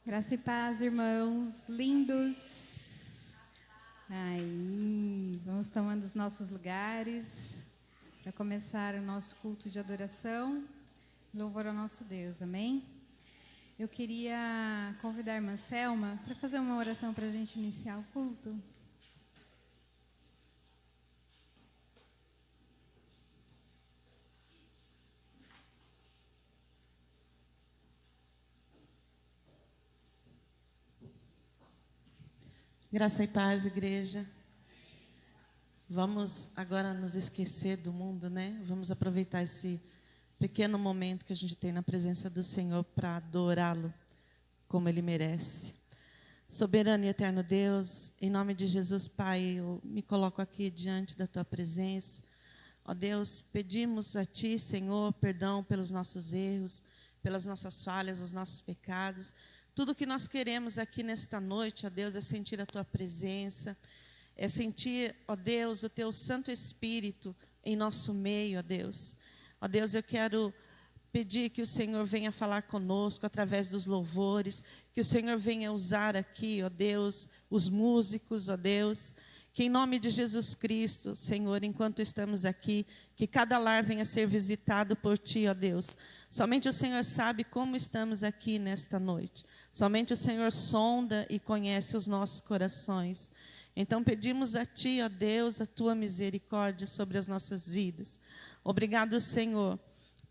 Graça e paz, irmãos lindos. Aí, vamos tomando os nossos lugares para começar o nosso culto de adoração, louvor ao nosso Deus, amém? Eu queria convidar a irmã Selma para fazer uma oração para a gente iniciar o culto. Graça e paz, igreja. Vamos agora nos esquecer do mundo, né? Vamos aproveitar esse pequeno momento que a gente tem na presença do Senhor para adorá-lo como Ele merece. Soberano e eterno Deus, em nome de Jesus, Pai, eu me coloco aqui diante da Tua presença. Ó Deus, pedimos a Ti, Senhor, perdão pelos nossos erros, pelas nossas falhas, os nossos pecados. Tudo que nós queremos aqui nesta noite, ó Deus, é sentir a Tua presença, é sentir, ó Deus, o Teu Santo Espírito em nosso meio, ó Deus. Ó Deus, eu quero pedir que o Senhor venha falar conosco através dos louvores, que o Senhor venha usar aqui, ó Deus, os músicos, ó Deus, que em nome de Jesus Cristo, Senhor, enquanto estamos aqui, que cada lar venha ser visitado por Ti, ó Deus. Somente o Senhor sabe como estamos aqui nesta noite. Somente o Senhor sonda e conhece os nossos corações. Então pedimos a Ti, ó Deus, a Tua misericórdia sobre as nossas vidas. Obrigado, Senhor,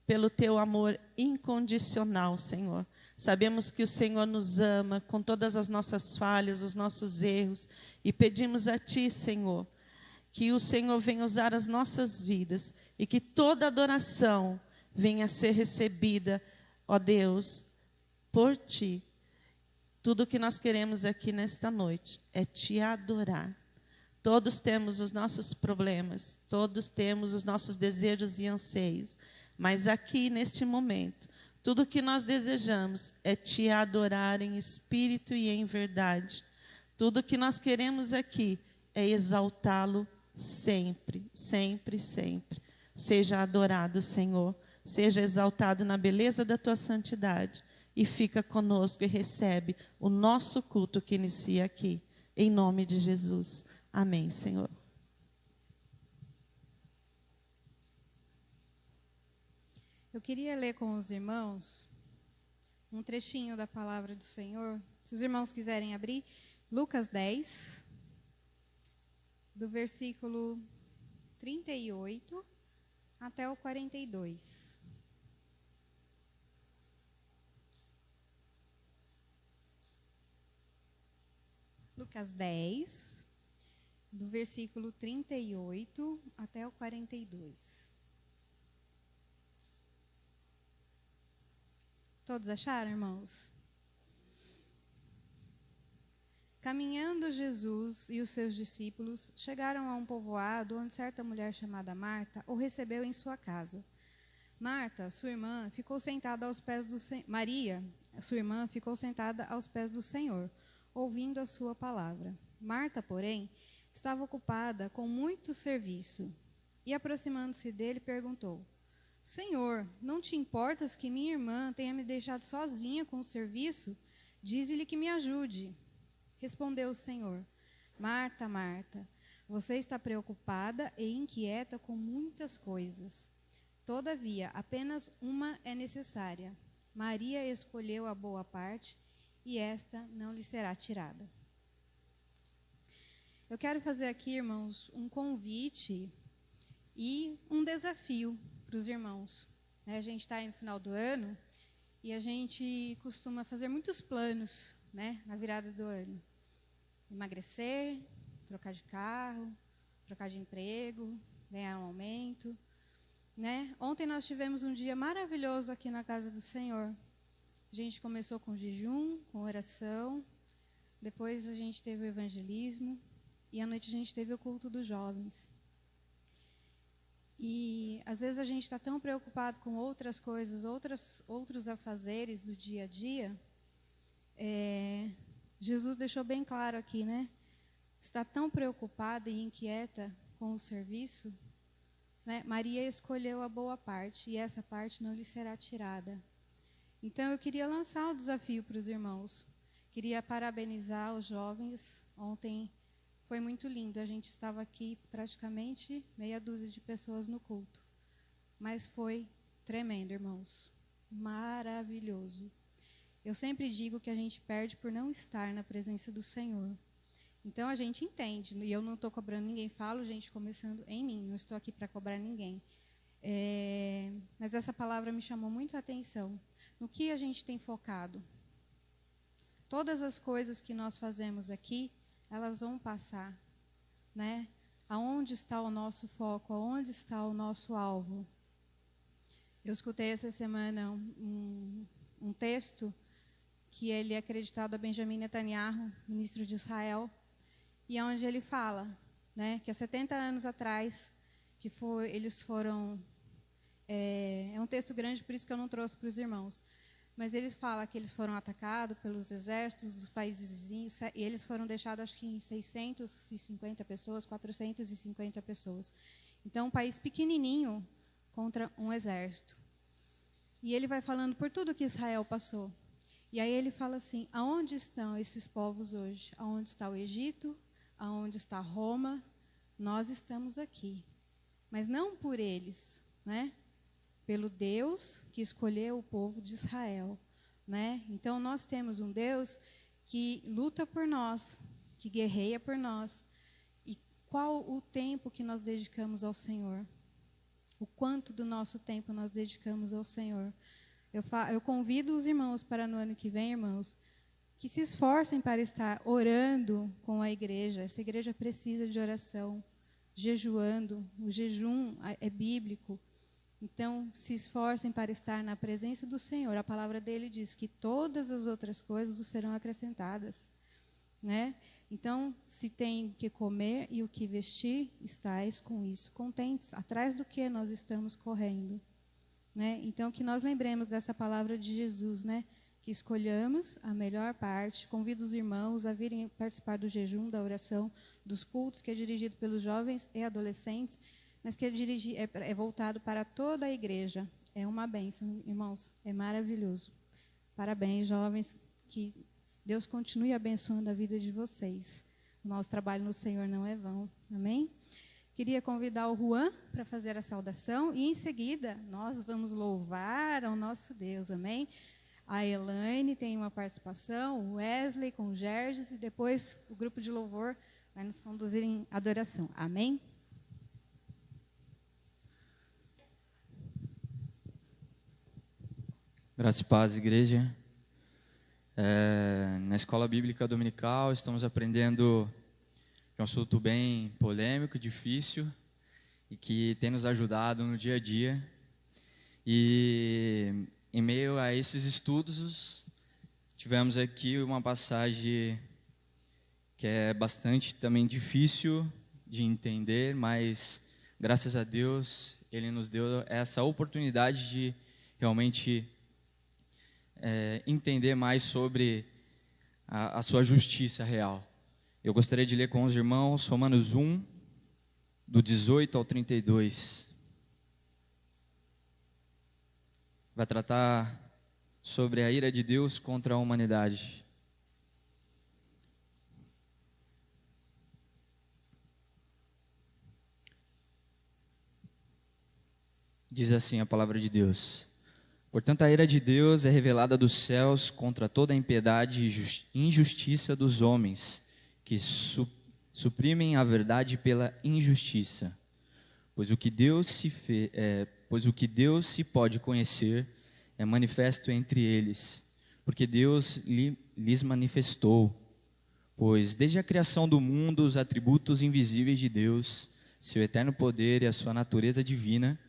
pelo Teu amor incondicional, Senhor. Sabemos que o Senhor nos ama com todas as nossas falhas, os nossos erros. E pedimos a Ti, Senhor, que o Senhor venha usar as nossas vidas e que toda adoração venha a ser recebida, ó Deus, por Ti. Tudo o que nós queremos aqui nesta noite é Te adorar. Todos temos os nossos problemas, todos temos os nossos desejos e anseios, mas aqui neste momento, tudo o que nós desejamos é Te adorar em espírito e em verdade. Tudo o que nós queremos aqui é exaltá-lo sempre, sempre, sempre. Seja adorado, Senhor, seja exaltado na beleza da Tua santidade. E fica conosco e recebe o nosso culto que inicia aqui. Em nome de Jesus. Amém, Senhor. Eu queria ler com os irmãos um trechinho da palavra do Senhor. Se os irmãos quiserem abrir, Lucas 10, do versículo 38 até o 42. Lucas 10, do versículo 38 até o 42. Todos acharam, irmãos? Caminhando Jesus e os seus discípulos chegaram a um povoado onde certa mulher chamada Marta o recebeu em sua casa. Marta, sua irmã, ficou sentada aos pés do Maria, sua irmã, ficou sentada aos pés do Senhor, ouvindo a sua palavra. Marta, porém, estava ocupada com muito serviço e, aproximando-se dele, perguntou: Senhor, não te importas que minha irmã tenha me deixado sozinha com o serviço? Dize-lhe que me ajude. Respondeu o Senhor: Marta, Marta, você está preocupada e inquieta com muitas coisas. Todavia, apenas uma é necessária. Maria escolheu a boa parte e esta não lhe será tirada. Eu quero fazer aqui, irmãos, um convite e um desafio para os irmãos. A gente está aí no final do ano e a gente costuma fazer muitos planos, na virada do ano. Emagrecer, trocar de carro, trocar de emprego, ganhar um aumento. Ontem nós tivemos um dia maravilhoso aqui na casa do Senhor. A gente começou com jejum, com oração, depois a gente teve o evangelismo e à noite a gente teve o culto dos jovens. E às vezes a gente está tão preocupado com outras coisas, outros afazeres do dia a dia. Jesus deixou bem claro aqui, Está tão preocupada e inquieta com o serviço. Maria escolheu a boa parte e essa parte não lhe será tirada. Então, eu queria lançar o desafio para os irmãos. Queria parabenizar os jovens. Ontem foi muito lindo. A gente estava aqui praticamente meia dúzia de pessoas no culto. Mas foi tremendo, irmãos. Maravilhoso. Eu sempre digo que a gente perde por não estar na presença do Senhor. Então a gente entende. E eu não estou cobrando ninguém. Falo, gente, começando em mim. Não estou aqui para cobrar ninguém. Mas essa palavra me chamou muito a atenção. No que a gente tem focado? Todas as coisas que nós fazemos aqui, elas vão passar, né? Aonde está o nosso foco? Aonde está o nosso alvo? Eu escutei essa semana um texto que ele é acreditado a Benjamin Netanyahu, ministro de Israel, e onde ele fala, né, que há 70 anos atrás, eles foram... É um texto grande, por isso que eu não trouxe para os irmãos. Mas ele fala que eles foram atacados pelos exércitos dos países vizinhos e eles foram deixados, acho que em 650 pessoas, 450 pessoas. Então, um país pequenininho contra um exército. E ele vai falando por tudo que Israel passou. E aí ele fala assim, aonde estão esses povos hoje? Aonde está o Egito? Aonde está Roma? Nós estamos aqui. Mas não por eles, né? Pelo Deus que escolheu o povo de Israel, né? Então nós temos um Deus que luta por nós, que guerreia por nós. E qual o tempo que nós dedicamos ao Senhor? O quanto do nosso tempo nós dedicamos ao Senhor? Eu convido os irmãos para no ano que vem, irmãos, que se esforcem para estar orando com a igreja. Essa igreja precisa de oração, jejuando. O jejum é bíblico. Então, se esforcem para estar na presença do Senhor. A palavra dele diz que todas as outras coisas serão acrescentadas, né? Então, se tem o que comer e o que vestir, estais com isso contentes. Atrás do que nós estamos correndo, né? Então, que nós lembremos dessa palavra de Jesus, né? Que escolhamos a melhor parte. Convido os irmãos a virem participar do jejum, da oração, dos cultos, que é dirigido pelos jovens e adolescentes, mas que é voltado para toda a igreja. É uma bênção, irmãos, é maravilhoso. Parabéns, jovens, que Deus continue abençoando a vida de vocês. O nosso trabalho no Senhor não é vão, amém? Queria convidar o Juan para fazer a saudação e, em seguida, nós vamos louvar ao nosso Deus, amém? A Elaine tem uma participação, o Wesley com o Gerges, e depois o grupo de louvor vai nos conduzir em adoração, amém? Graça e paz, igreja. Na escola bíblica dominical estamos aprendendo um assunto bem polêmico, difícil e que tem nos ajudado no dia a dia. E em meio a esses estudos, tivemos aqui uma passagem que é bastante também difícil de entender, mas graças a Deus Ele nos deu essa oportunidade de realmente entender mais sobre a sua justiça real. Eu gostaria de ler com os irmãos Romanos 1, do 18 ao 32. Vai tratar sobre a ira de Deus contra a humanidade. Diz assim a palavra de Deus: portanto, a ira de Deus é revelada dos céus contra toda a impiedade e injustiça dos homens, que suprimem a verdade pela injustiça. Pois o que Deus se pode conhecer é manifesto entre eles, porque Deus lhes manifestou. Pois desde a criação do mundo, os atributos invisíveis de Deus, seu eterno poder e a sua natureza divina,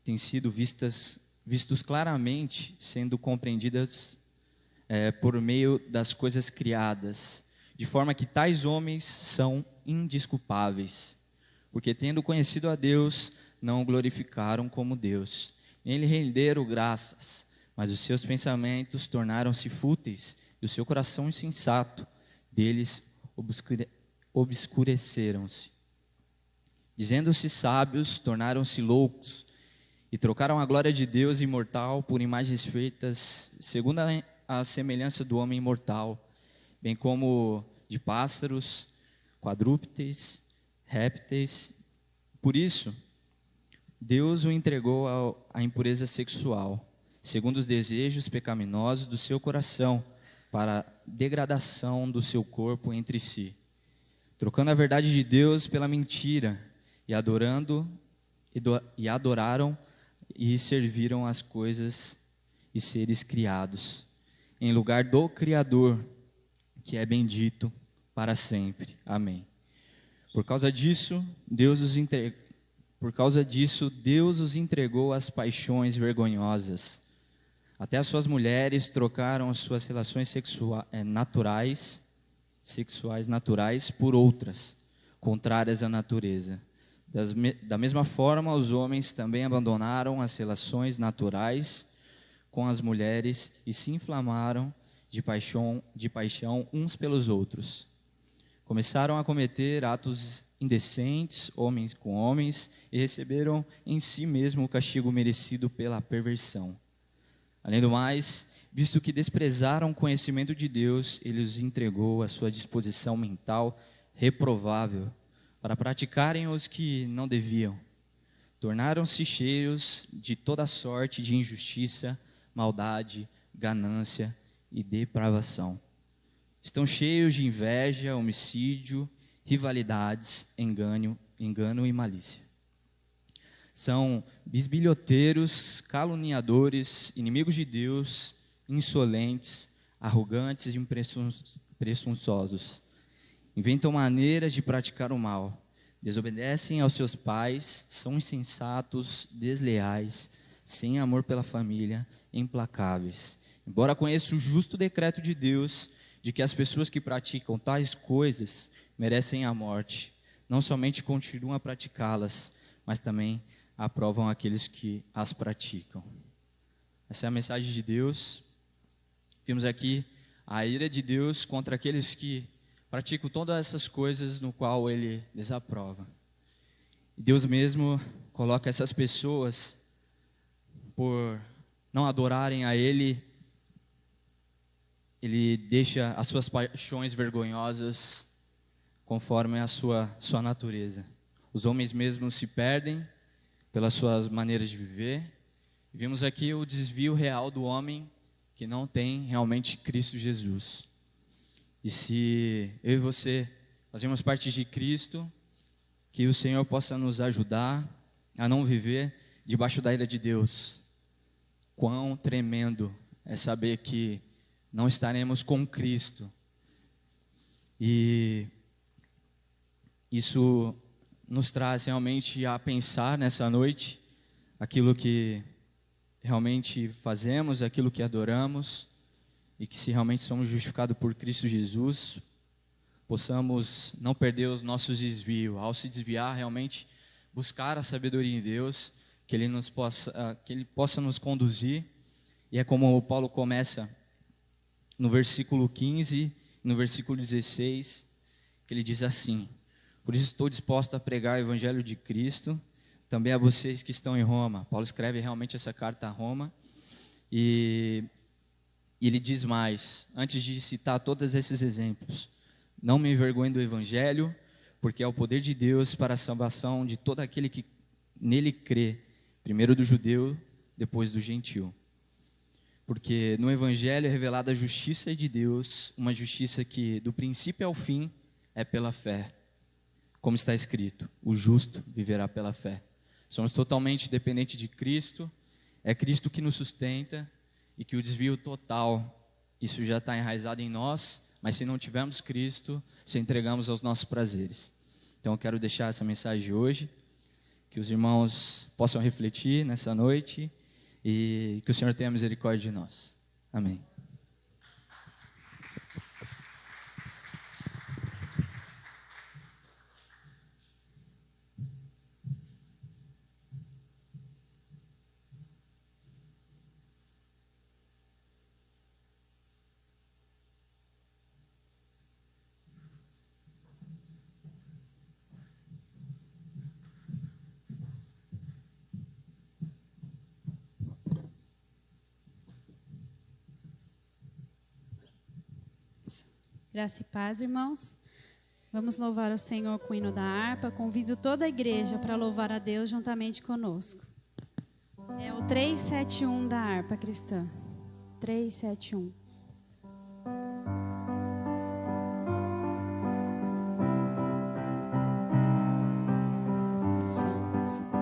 têm sido vistos claramente, sendo compreendidas por meio das coisas criadas, de forma que tais homens são indesculpáveis, porque tendo conhecido a Deus, não o glorificaram como Deus, nem lhe renderam graças, mas os seus pensamentos tornaram-se fúteis, e o seu coração insensato deles obscureceram-se. Dizendo-se sábios, tornaram-se loucos, e trocaram a glória de Deus imortal por imagens feitas segundo a semelhança do homem mortal, bem como de pássaros, quadrúpedes, répteis. Por isso, Deus o entregou à impureza sexual, segundo os desejos pecaminosos do seu coração, para a degradação do seu corpo entre si, trocando a verdade de Deus pela mentira, e adoraram e serviram as coisas e seres criados, em lugar do Criador, que é bendito para sempre. Amém. Por causa disso, Deus os entregou às paixões vergonhosas. Até as suas mulheres trocaram as suas relações sexuais naturais por outras, contrárias à natureza. Da mesma forma, os homens também abandonaram as relações naturais com as mulheres e se inflamaram de paixão uns pelos outros. Começaram a cometer atos indecentes, homens com homens, e receberam em si mesmo o castigo merecido pela perversão. Além do mais, visto que desprezaram o conhecimento de Deus, Ele os entregou à sua disposição mental reprovável, para praticarem os que não deviam. Tornaram-se cheios de toda sorte de injustiça, maldade, ganância e depravação. Estão cheios de inveja, homicídio, rivalidades, engano e malícia. São bisbilhoteiros, caluniadores, inimigos de Deus, insolentes, arrogantes e presunçosos. Inventam maneiras de praticar o mal, desobedecem aos seus pais, são insensatos, desleais, sem amor pela família, implacáveis. Embora conheça o justo decreto de Deus, de que as pessoas que praticam tais coisas merecem a morte, não somente continuam a praticá-las, mas também aprovam aqueles que as praticam. Essa é a mensagem de Deus. Vimos aqui a ira de Deus contra aqueles que praticam todas essas coisas no qual Ele desaprova. Deus mesmo coloca essas pessoas, por não adorarem a Ele, Ele deixa as suas paixões vergonhosas conforme a sua natureza. Os homens mesmo se perdem pelas suas maneiras de viver. Vimos aqui o desvio real do homem que não tem realmente Cristo Jesus. E se eu e você fazemos parte de Cristo, que o Senhor possa nos ajudar a não viver debaixo da ira de Deus. Quão tremendo é saber que não estaremos com Cristo. E isso nos traz realmente a pensar nessa noite aquilo que realmente fazemos, aquilo que adoramos, e que se realmente somos justificados por Cristo Jesus, possamos não perder os nossos desvios. Ao se desviar, realmente buscar a sabedoria em Deus, que Ele possa nos conduzir. E é como o Paulo começa no versículo 15, no versículo 16, que ele diz assim: por isso estou disposto a pregar o evangelho de Cristo, também a vocês que estão em Roma. Paulo escreve realmente essa carta a Roma, e ele diz mais, antes de citar todos esses exemplos: não me envergonhe do evangelho, porque é o poder de Deus para a salvação de todo aquele que nele crê, primeiro do judeu, depois do gentio. Porque no evangelho é revelada a justiça de Deus, uma justiça que do princípio ao fim é pela fé. Como está escrito, o justo viverá pela fé. Somos totalmente dependentes de Cristo, é Cristo que nos sustenta, e que o desvio total, isso já está enraizado em nós, mas se não tivermos Cristo, se entregamos aos nossos prazeres. Então eu quero deixar essa mensagem hoje, que os irmãos possam refletir nessa noite, e que o Senhor tenha misericórdia de nós. Amém. Graça e paz, irmãos. Vamos louvar o Senhor com o hino da harpa. Convido toda a igreja para louvar a Deus juntamente conosco. É o 371 da harpa cristã. 371. Assim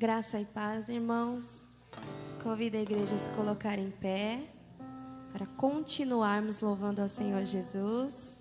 Graça e paz, irmãos. Convido a igreja a se colocar em pé para continuarmos louvando ao Senhor Jesus.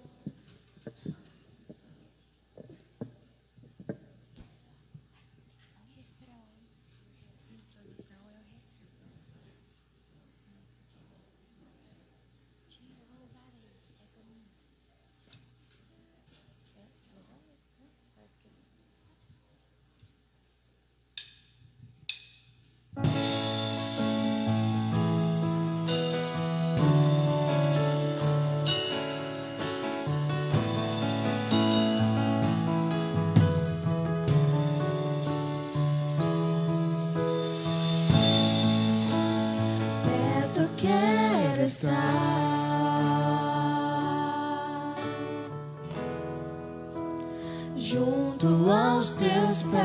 Junto aos teus pés,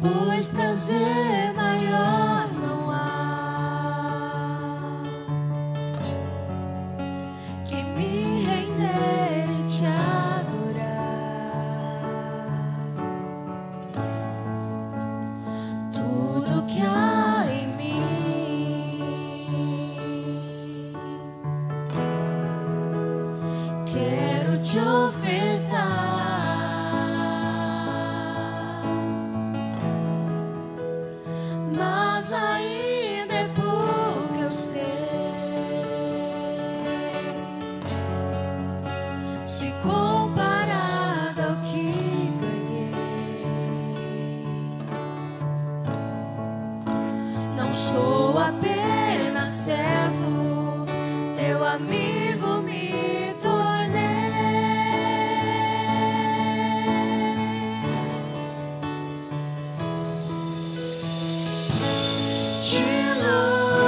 pois prazer maior não há que me render e te adorar. Tudo que há em mim quero te ofertar, mas ainda é pouco, eu sei. Se comparado ao que ganhei, não sou apenas servo, teu amigo me tornei. Te louvarei,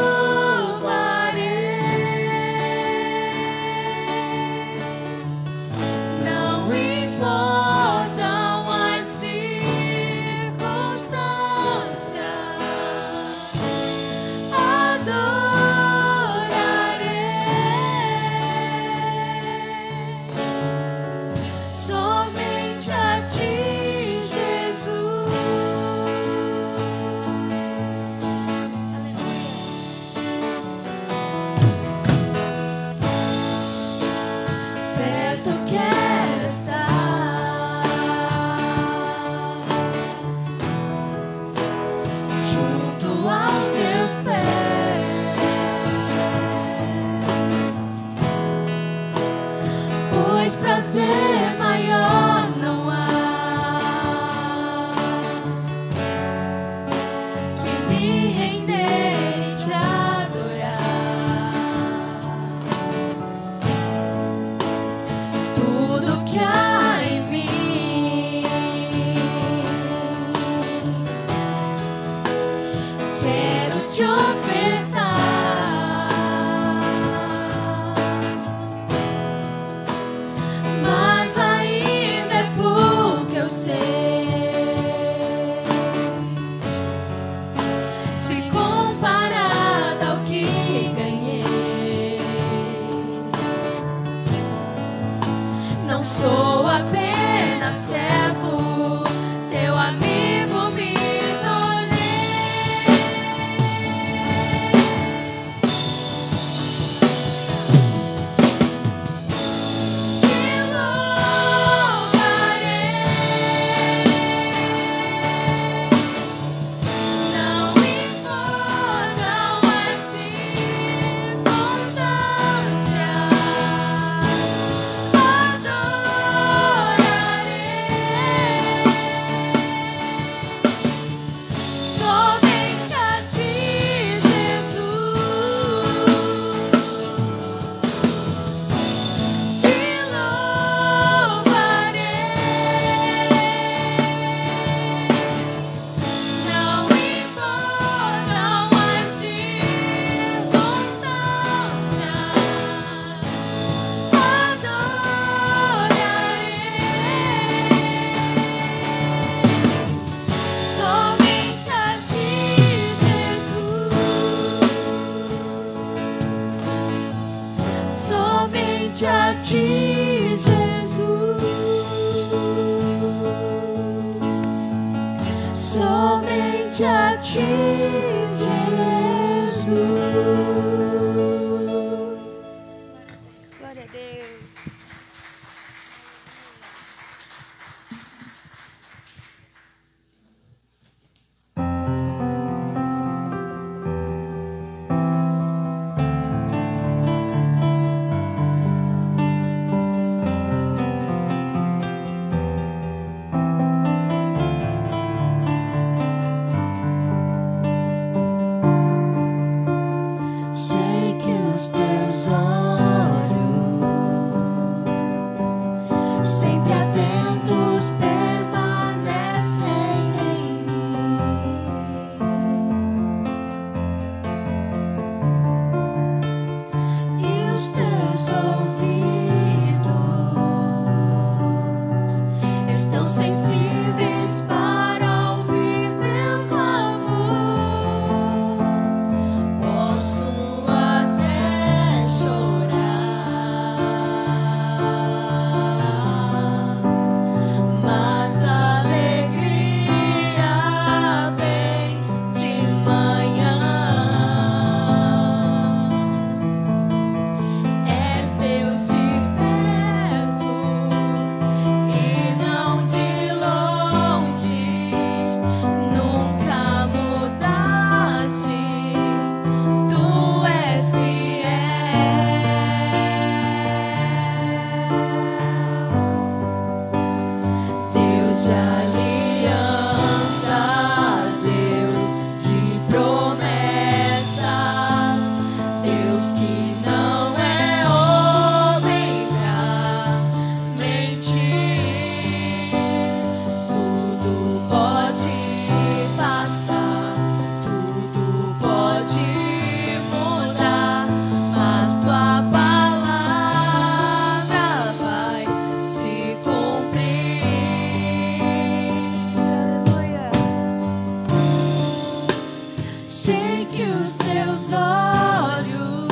não importam as circunstâncias, adorarei somente a ti, Jesus. Perto quero estar, junto aos teus pés, pois prazer maior não há que me render e te adorar. Tudo que há em mim quero te ofertar, mas ainda é pouco, eu sei. Se comparado ao que ganhei, não sou apenas servo, teu amigo me tornei. Te louvarei, não importam as circunstâncias, adorarei somente a ti, Jesus. Te louvarei, não importam as circunstâncias, adorarei somente a ti, Jesus. Somente a ti, Jesus. somente a ti, Jesus. Glória a Deus. Sei que os teus olhos, sempre atentos, permanecem em mim. E os teus ouvidos estão sensíveis para ouvir meu clamor. Posso até chorar, mas a alegria vem de manhã. És Deus de perto e não de longe, nunca mudaste. Tu és fiel, Deus de alianças, Deus de promessas, Deus que não é homem pra mentir. Tudo pode passar, tudo pode mudar, mas tua palavra vai se cumprir. Aleluia. Sei que os teus olhos,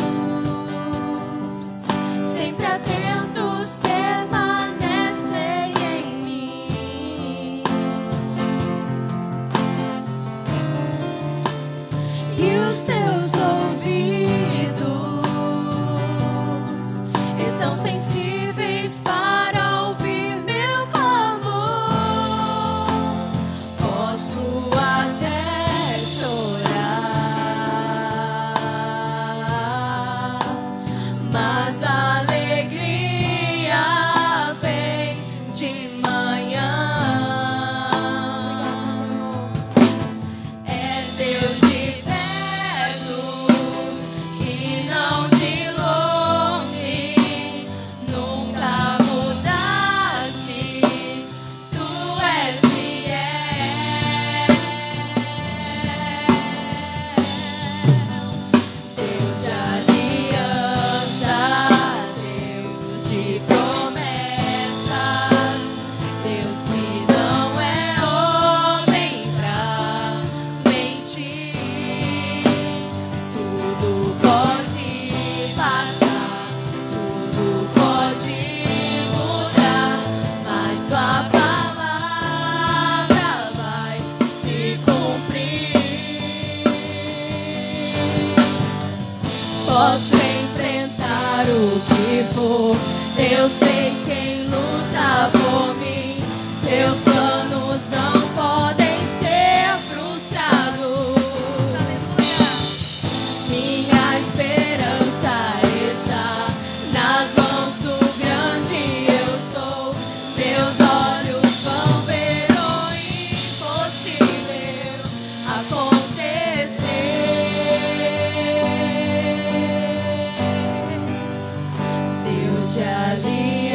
sempre atentos, permanecem em mim. E os teus ouvidos estão sensíveis para ouvir meu clamor. Posso até chorar, mas a alegria vem de manhã. És Deus de perto e não de longe, nunca mudastes. Tu és fiel, Deus de aliança, Deus de promessas, Deus que não é homem pra mentir. Tudo pode passar, tudo pode mudar, mas tua palavra vai se cumprir. Posso enfrentar o que for, eu sei quem luta por mim. Seus planos não podem ser frustrados. Aleluia. Minha esperança está nas mãos do grande eu sou. Meus olhos vão ver o impossível acontecer. Deus de aliança,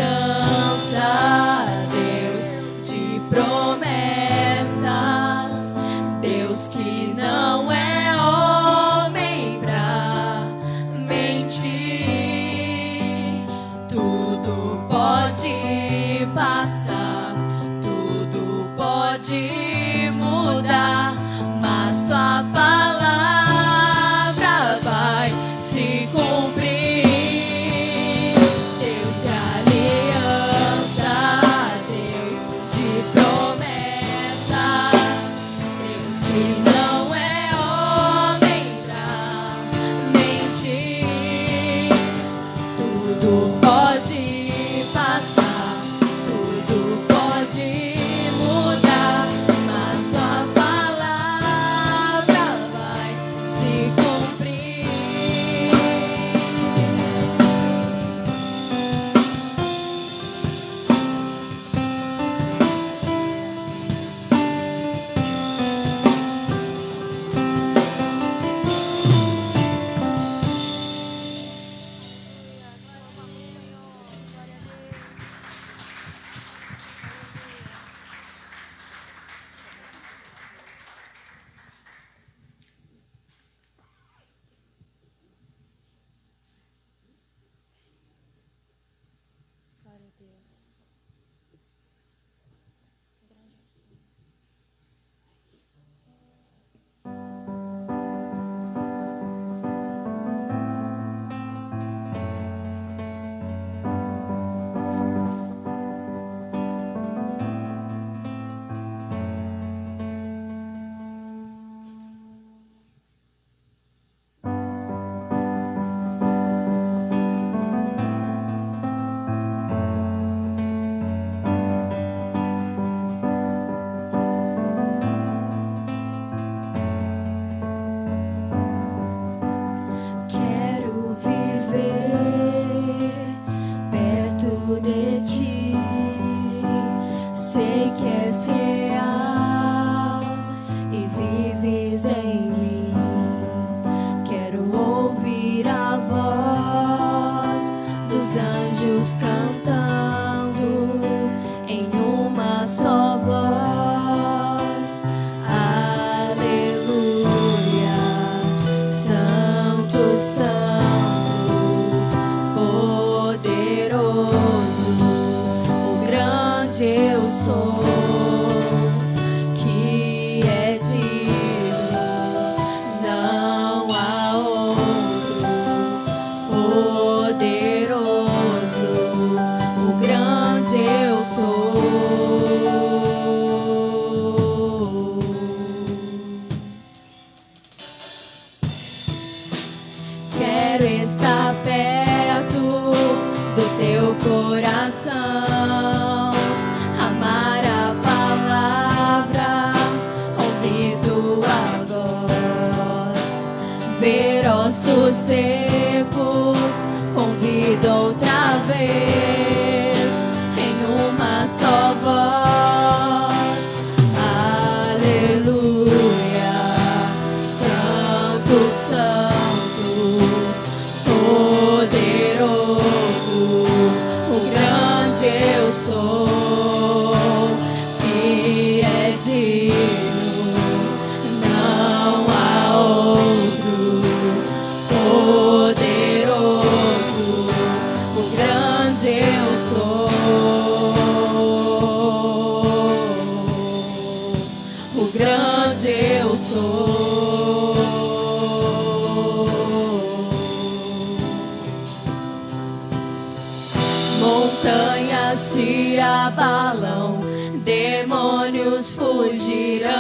anjos cantando em uma só voz. Aleluia, Santo, Santo, poderoso, o grande eu sou, que é digno, não há outro. Poderoso, o grande eu sou. Quero estar perto do teu coração, amar a palavra, ouvir tua voz, ver ossos secos, convido outra vez em uma só voz. Aleluia, Santo, Santo, poderoso, o grande eu sou, que é digno, não há outro. Poderoso, o grande eu sou, o grande eu sou. Montanhas se abalam, demônios fugirão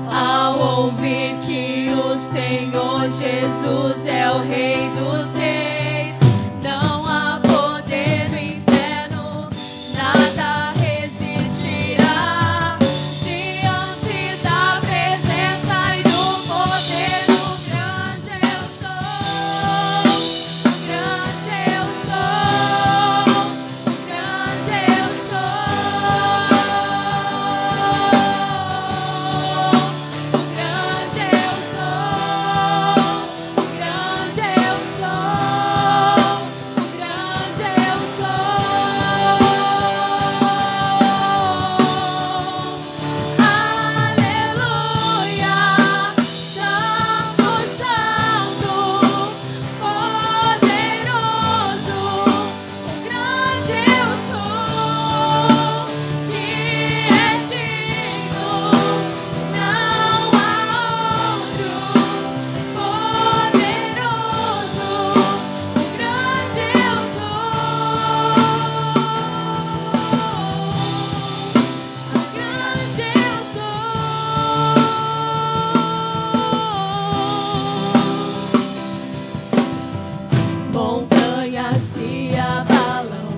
ao ouvir que o Senhor Jesus é o Rei dos Reis. Não há poder no inferno, nada resistirá diante da presença e do poder do grande eu sou. O grande eu sou, o grande eu sou. O grande eu sou, o grande eu sou, o grande eu sou. Aleluia, Santo, Santo, poderoso, o grande eu sou, que é digno, não há outro. Poderoso, o grande eu sou, o grande eu sou. Montanhas se abalam,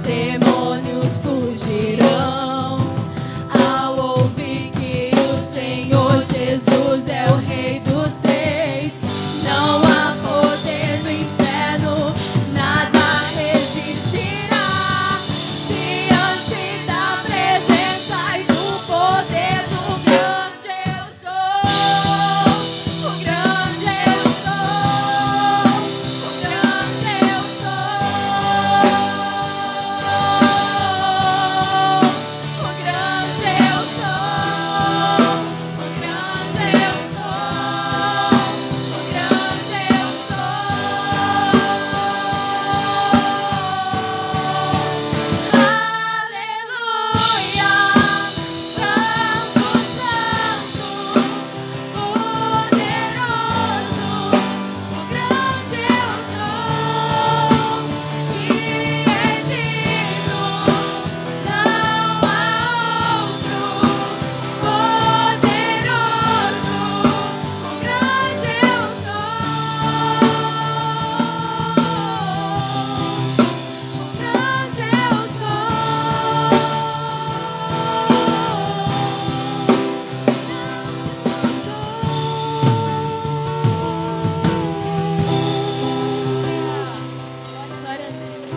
demônios fugirão ao ouvir que o Senhor Jesus é o Rei dos Reis. Não há poder no inferno, nada resistirá diante da presença e do poder do grande eu sou. O grande eu sou, o grande eu sou. O grande eu sou, o grande eu sou, o grande eu sou. Aleluia, Santo, Santo, poderoso, o grande eu sou, que é digno, não há outro. Poderoso, o grande eu sou, o grande eu sou. Glória a Deus.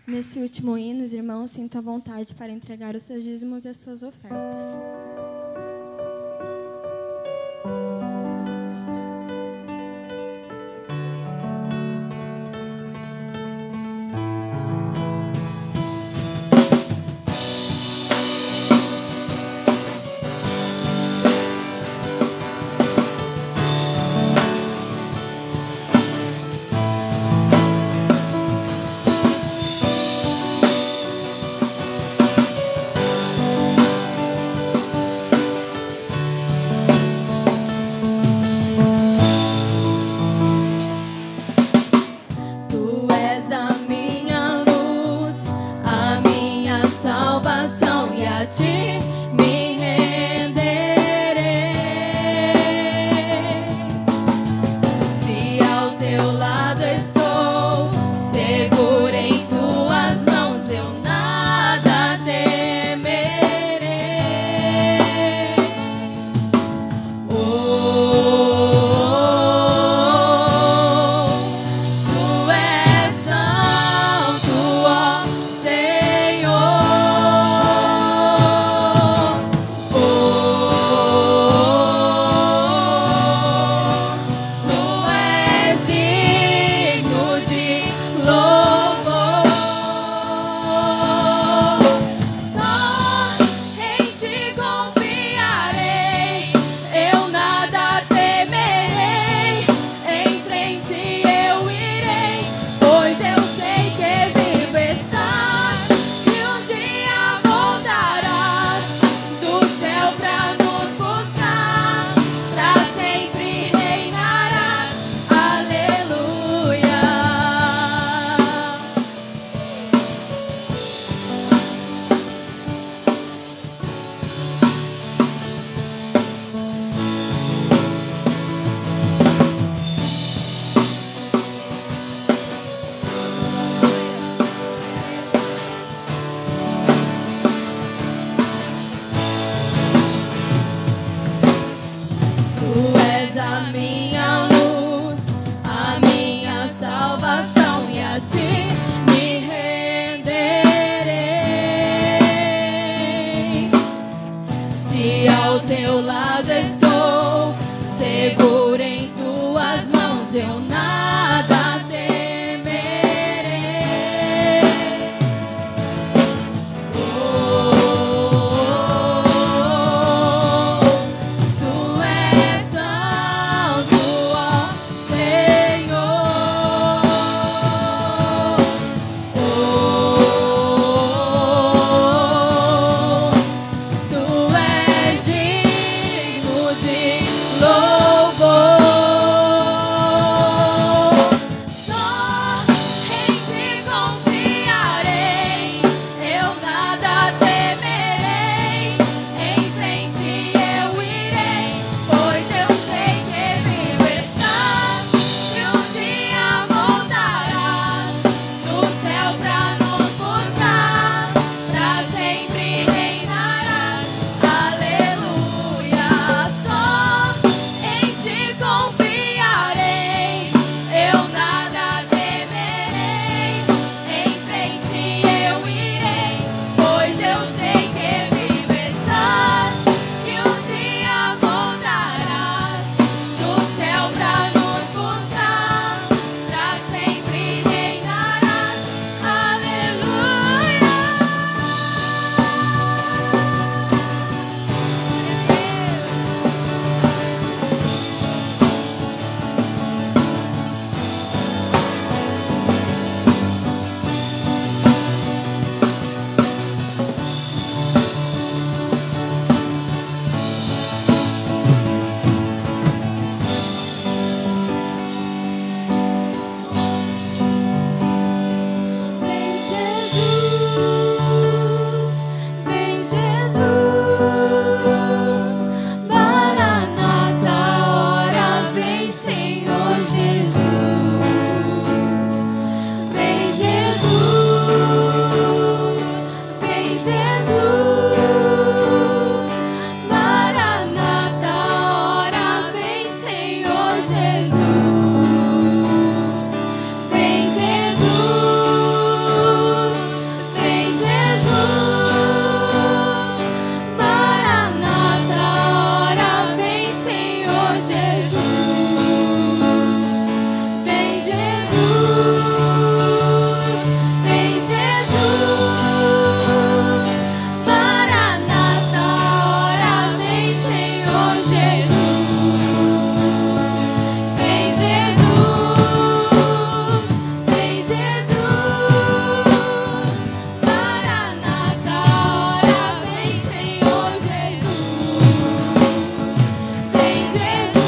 Nesse último hino, os irmãos, sintam à vontade para entregar os seus dízimos e as suas ofertas. a minha luz, a minha salvação, e a ti me renderei. Se ao teu lado estou, seguro em tuas mãos, eu nada temerei. Tu és santo, ó Senhor. Tu és digno de louvor. Só em ti confiarei, eu nada temerei. Em frente eu irei, pois eu sei que vivo estás, e um dia voltarás do céu pra nos buscar, pra sempre reinarás. Aleluia. Só em ti confiarei, eu nada temerei. Em frente eu irei, pois eu sei que vivo estás, e um dia voltarás do céu pra nos buscar, pra sempre reinarás. Aleluia. Vem Jesus, vem Jesus, Maranata, ora vem Senhor Jesus. Vem Jesus, vem Jesus, Maranata, ora vem Senhor Jesus. Vem Jesus, vem Jesus, Maranata, ora vem Senhor Jesus. Vem Jesus, vem Jesus, Maranata, ora vem Senhor Jesus. Vem Jesus, vem Jesus, Maranata, ora vem Senhor Jesus. Vem Jesus,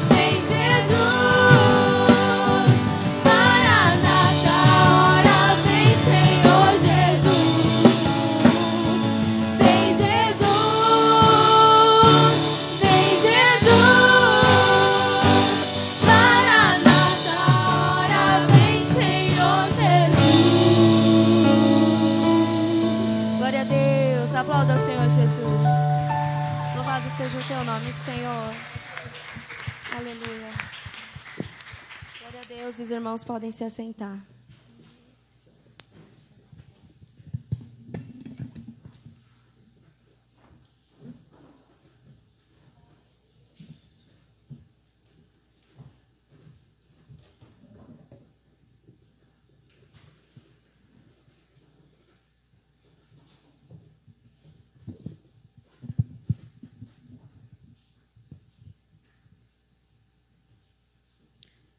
vem Jesus, Maranata, ora vem Senhor Jesus. Vem Jesus, vem Jesus, Maranata, ora vem Senhor Jesus. Glória a Deus, aplauda o Senhor Jesus. Louvado seja o teu nome, Senhor. Aleluia. Glória a Deus, os irmãos podem se assentar.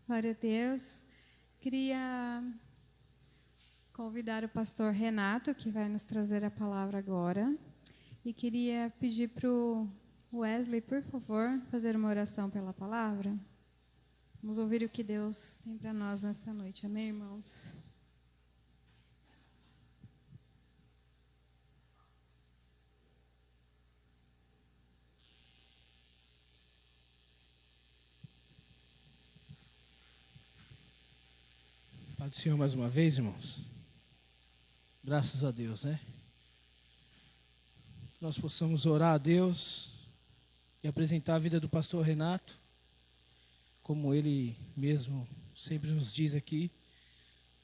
Glória a Deus. Queria convidar o pastor Renato, que vai nos trazer a palavra agora. E queria pedir para o Wesley, por favor, fazer uma oração pela palavra. Vamos ouvir o que Deus tem para nós nessa noite. Amém, irmãos? Paz do Senhor mais uma vez, irmãos. Graças a Deus, né? Nós possamos orar a Deus e apresentar a vida do pastor Renato, como ele mesmo sempre nos diz aqui,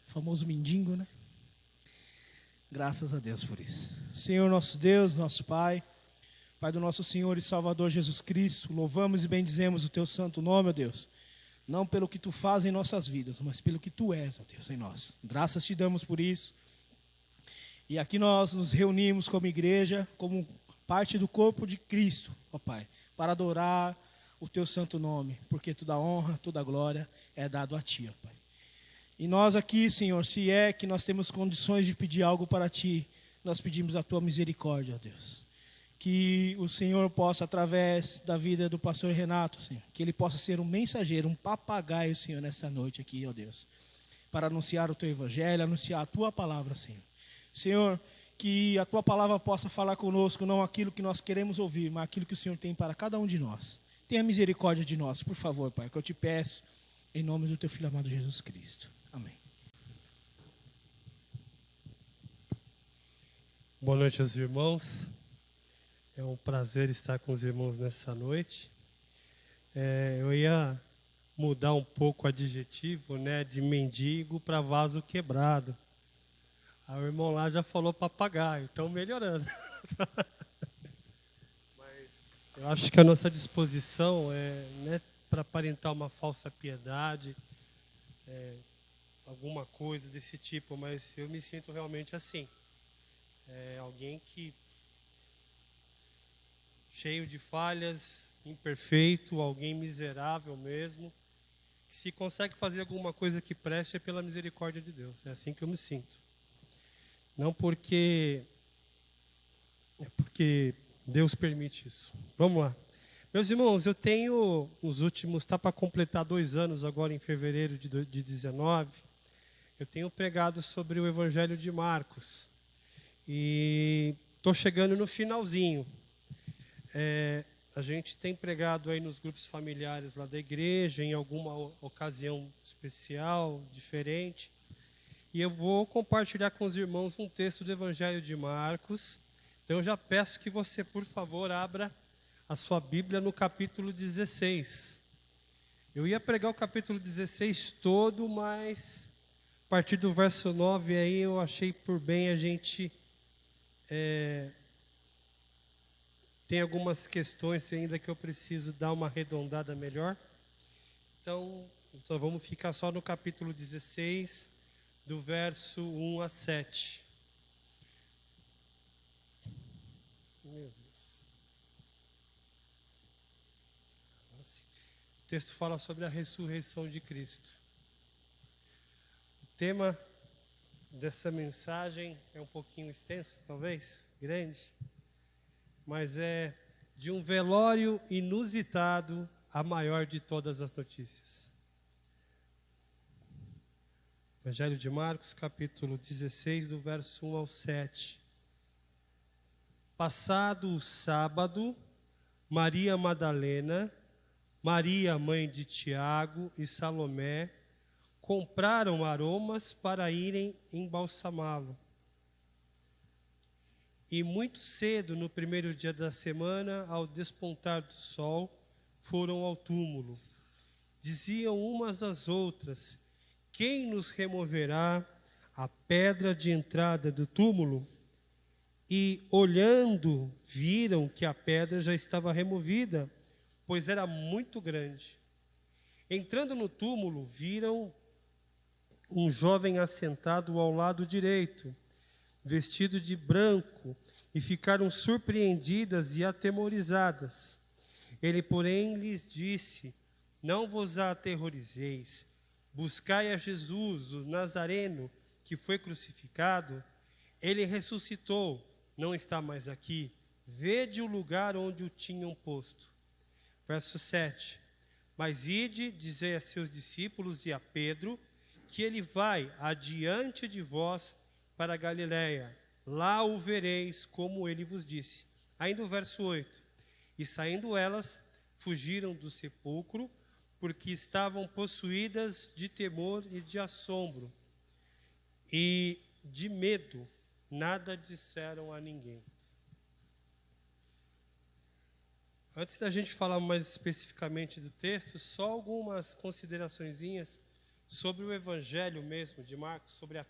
o famoso mendigo, né? Graças a Deus por isso. Senhor nosso Deus, nosso Pai, Pai do nosso Senhor e Salvador Jesus Cristo, louvamos e bendizemos o teu santo nome, ó Deus. Não pelo que tu faz em nossas vidas, mas pelo que tu és, ó Deus, em nós. Graças te damos por isso. E aqui nós nos reunimos como igreja, como parte do corpo de Cristo, ó Pai, para adorar o teu santo nome, porque toda honra, toda glória é dado a ti, ó Pai. E nós aqui, Senhor, se é que nós temos condições de pedir algo para ti, nós pedimos a tua misericórdia, ó Deus. Que o Senhor possa, através da vida do pastor Renato, Senhor, que ele possa ser um mensageiro, um papagaio, Senhor, nesta noite aqui, ó Deus, para anunciar o teu evangelho, anunciar a tua palavra, Senhor. Senhor, que a tua palavra possa falar conosco, não aquilo que nós queremos ouvir, mas aquilo que o Senhor tem para cada um de nós. Tenha misericórdia de nós, por favor, Pai, que eu te peço, em nome do teu Filho amado Jesus Cristo. Amém. Boa noite aos irmãos. É um prazer estar com os irmãos nessa noite. Eu ia mudar um pouco o adjetivo, né, de mendigo para vaso quebrado. Aí o irmão lá já falou papagaio, então melhorando. Mas eu acho que a nossa disposição é para aparentar uma falsa piedade, alguma coisa desse tipo, mas eu me sinto realmente assim. Alguém que cheio de falhas, imperfeito, alguém miserável mesmo, que se consegue fazer alguma coisa que preste é pela misericórdia de Deus. É assim que eu me sinto. Não porque Deus permite isso. Vamos lá. Meus irmãos, eu tenho os últimos, está para completar 2 anos agora em fevereiro de 19, eu tenho pregado sobre o Evangelho de Marcos. E estou chegando no finalzinho. A gente tem pregado aí nos grupos familiares lá da igreja, em alguma ocasião especial, diferente. E eu vou compartilhar com os irmãos um texto do Evangelho de Marcos. Então eu já peço que você, por favor, abra a sua Bíblia no capítulo 16. Eu ia pregar o capítulo 16 todo, mas a partir do verso 9 aí eu achei por bem a gente... Tem algumas questões ainda que eu preciso dar uma arredondada melhor. Então vamos ficar só no capítulo 16, do verso 1 a 7. Meu Deus. O texto fala sobre a ressurreição de Cristo. O tema dessa mensagem é um pouquinho extenso, talvez, grande, mas é de um velório inusitado, a maior de todas as notícias. Evangelho de Marcos, capítulo 16, do verso 1 ao 7. Passado o sábado, Maria Madalena, Maria, mãe de Tiago e Salomé, compraram aromas para irem embalsamá-lo. E muito cedo, no primeiro dia da semana, ao despontar do sol, foram ao túmulo. Diziam umas às outras: quem nos removerá a pedra de entrada do túmulo? E, olhando, viram que a pedra já estava removida, pois era muito grande. Entrando no túmulo, viram um jovem assentado ao lado direito, vestido de branco, e ficaram surpreendidas e atemorizadas. Ele, porém, lhes disse: não vos aterrorizeis, buscai a Jesus, o Nazareno, que foi crucificado. Ele ressuscitou, não está mais aqui. Vede o lugar onde o tinham posto. Verso 7. Mas ide, dizei a seus discípulos e a Pedro, que ele vai adiante de vós para a Galiléia. Lá o vereis, como ele vos disse. Ainda o verso 8. E saindo elas, fugiram do sepulcro, porque estavam possuídas de temor e de assombro. E de medo, nada disseram a ninguém. Antes da gente falar mais especificamente do texto, só algumas consideraçõezinhas sobre o Evangelho mesmo de Marcos, sobre o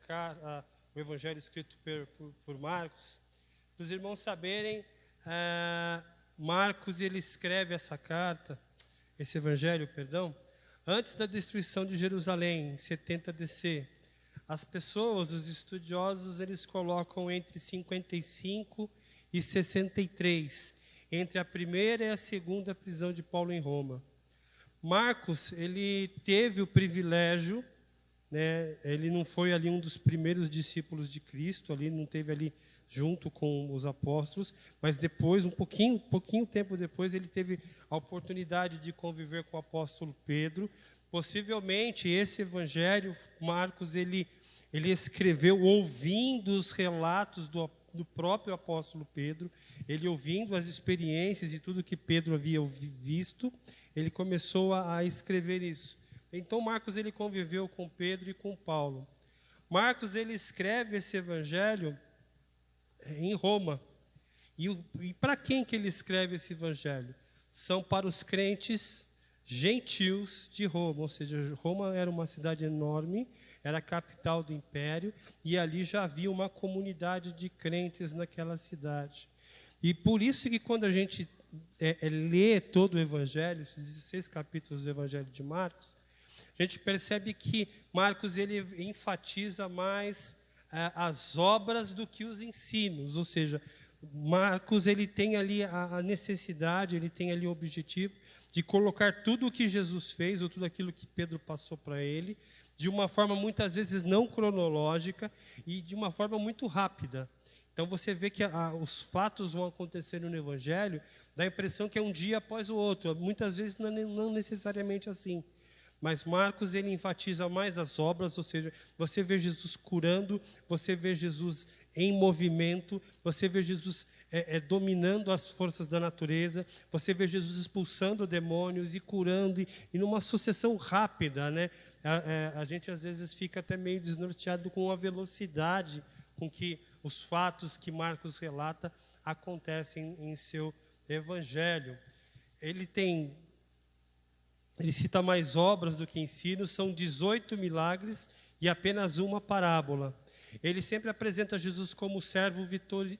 Evangelho escrito por Marcos. Para os irmãos saberem, Marcos ele escreve esse Evangelho, antes da destruição de Jerusalém, em 70 DC. As pessoas, os estudiosos, eles colocam entre 55 e 63, entre a primeira e a segunda prisão de Paulo em Roma. Marcos, ele teve o privilégio, né, ele não foi ali um dos primeiros discípulos de Cristo, ali não teve ali junto com os apóstolos, mas depois, um pouquinho tempo depois, ele teve a oportunidade de conviver com o apóstolo Pedro. Possivelmente, esse evangelho, Marcos, ele escreveu ouvindo os relatos do próprio apóstolo Pedro, ele ouvindo as experiências e tudo que Pedro havia visto, ele começou a escrever isso. Então, Marcos, ele conviveu com Pedro e com Paulo. Marcos, ele escreve esse evangelho em Roma. E para quem que ele escreve esse evangelho? São para os crentes gentios de Roma, ou seja, Roma era uma cidade enorme, era a capital do império, e ali já havia uma comunidade de crentes naquela cidade. E por isso que quando a gente lê todo o evangelho, esses 16 capítulos do evangelho de Marcos, a gente percebe que Marcos ele enfatiza mais as obras do que os ensinos, ou seja, Marcos ele tem ali a necessidade, ele tem ali o objetivo de colocar tudo o que Jesus fez, ou tudo aquilo que Pedro passou para ele, de uma forma muitas vezes não cronológica e de uma forma muito rápida. Então você vê que os fatos vão acontecendo no Evangelho, dá a impressão que é um dia após o outro, muitas vezes não necessariamente assim. Mas Marcos ele enfatiza mais as obras, ou seja, você vê Jesus curando, você vê Jesus em movimento, você vê Jesus dominando as forças da natureza, você vê Jesus expulsando demônios e curando, e numa sucessão rápida, né? A gente às vezes fica até meio desnorteado com a velocidade com que os fatos que Marcos relata acontecem em seu evangelho. Ele cita mais obras do que ensinos, são 18 milagres e apenas uma parábola. Ele sempre apresenta Jesus como servo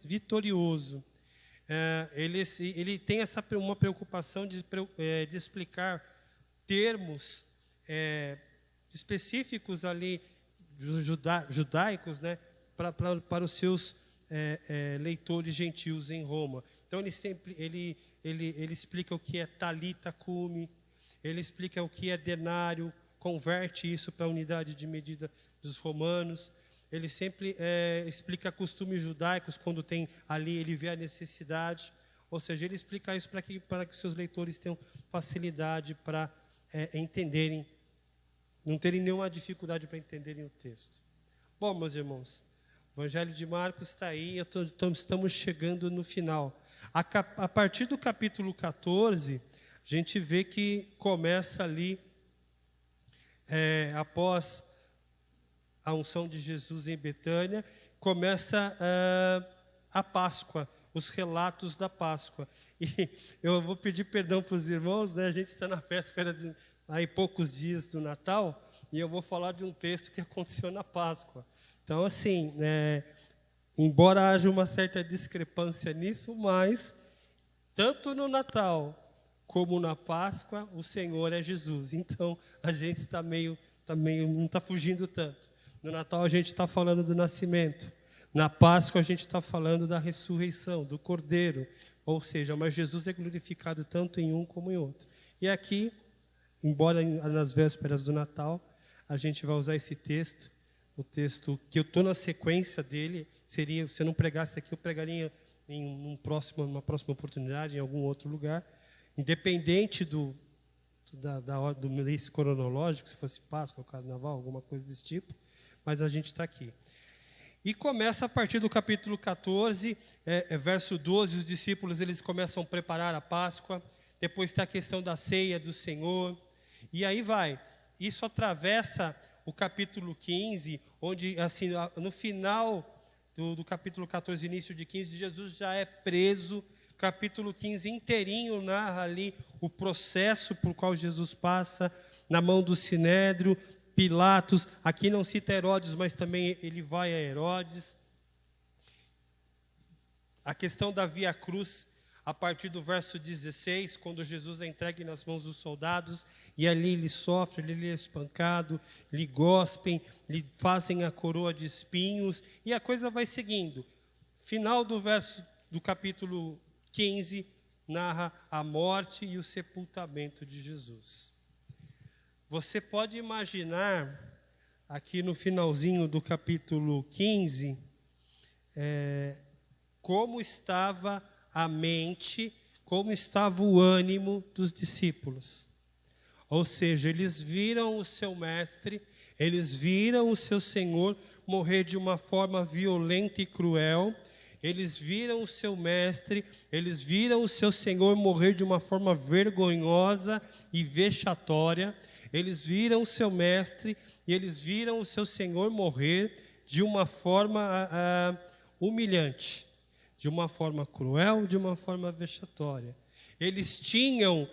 vitorioso. Ele tem uma preocupação de explicar termos específicos ali judaicos, né, para os seus leitores gentios em Roma. Então ele explica o que é talita cume, ele explica o que é denário, converte isso para a unidade de medida dos romanos. Ele sempre explica costumes judaicos, quando tem ali, ele vê a necessidade. Ou seja, ele explica isso para que seus leitores tenham facilidade para entenderem, não terem nenhuma dificuldade para entenderem o texto. Bom, meus irmãos, o Evangelho de Marcos está aí, estamos chegando no final. A partir do capítulo 14, a gente vê que começa ali, após a unção de Jesus em Betânia, começa a Páscoa, os relatos da Páscoa. E eu vou pedir perdão para os irmãos, né? A gente está na véspera aí poucos dias do Natal, e eu vou falar de um texto que aconteceu na Páscoa. Então, assim, embora haja uma certa discrepância nisso, mas tanto no Natal como na Páscoa, o Senhor é Jesus. Então, a gente está meio não está fugindo tanto. No Natal a gente está falando do nascimento. Na Páscoa a gente está falando da ressurreição, do Cordeiro. Ou seja, mas Jesus é glorificado tanto em um como em outro. E aqui, embora nas vésperas do Natal, a gente vai usar esse texto, o texto que eu estou na sequência dele, seria, se eu não pregasse aqui, eu pregaria em uma próxima oportunidade, em algum outro lugar, independente do mês cronológico, se fosse Páscoa, Carnaval, alguma coisa desse tipo, mas a gente está aqui. E começa a partir do capítulo 14, verso 12, os discípulos eles começam a preparar a Páscoa, depois está a questão da ceia do Senhor, e aí vai. Isso atravessa o capítulo 15, onde assim, no final do capítulo 14, início de 15, Jesus já é preso capítulo 15 inteirinho narra ali o processo por qual Jesus passa na mão do Sinédrio, Pilatos. Aqui não cita Herodes, mas também ele vai a Herodes. A questão da Via Cruz, a partir do verso 16, quando Jesus é entregue nas mãos dos soldados, e ali ele sofre, ele é espancado, lhe gospem, lhe fazem a coroa de espinhos, e a coisa vai seguindo. Final do verso do capítulo 15, narra a morte e o sepultamento de Jesus. Você pode imaginar, aqui no finalzinho do capítulo 15, como estava a mente, como estava o ânimo dos discípulos. Ou seja, eles viram o seu mestre, eles viram o seu Senhor morrer de uma forma violenta e cruel, eles viram o seu mestre, eles viram o seu Senhor morrer de uma forma vergonhosa e vexatória, eles viram o seu mestre e eles viram o seu Senhor morrer de uma forma humilhante, de uma forma cruel, de uma forma vexatória. Eles tinham,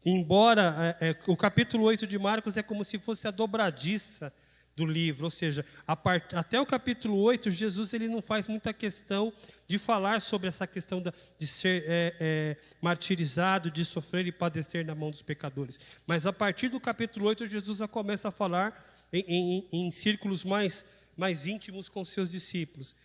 embora o capítulo 8 de Marcos é como se fosse a dobradiça do livro, ou seja, até o capítulo 8, Jesus ele não faz muita questão de falar sobre essa questão de ser martirizado, de sofrer e padecer na mão dos pecadores. Mas a partir do capítulo 8, Jesus já começa a falar em círculos mais íntimos com seus discípulos.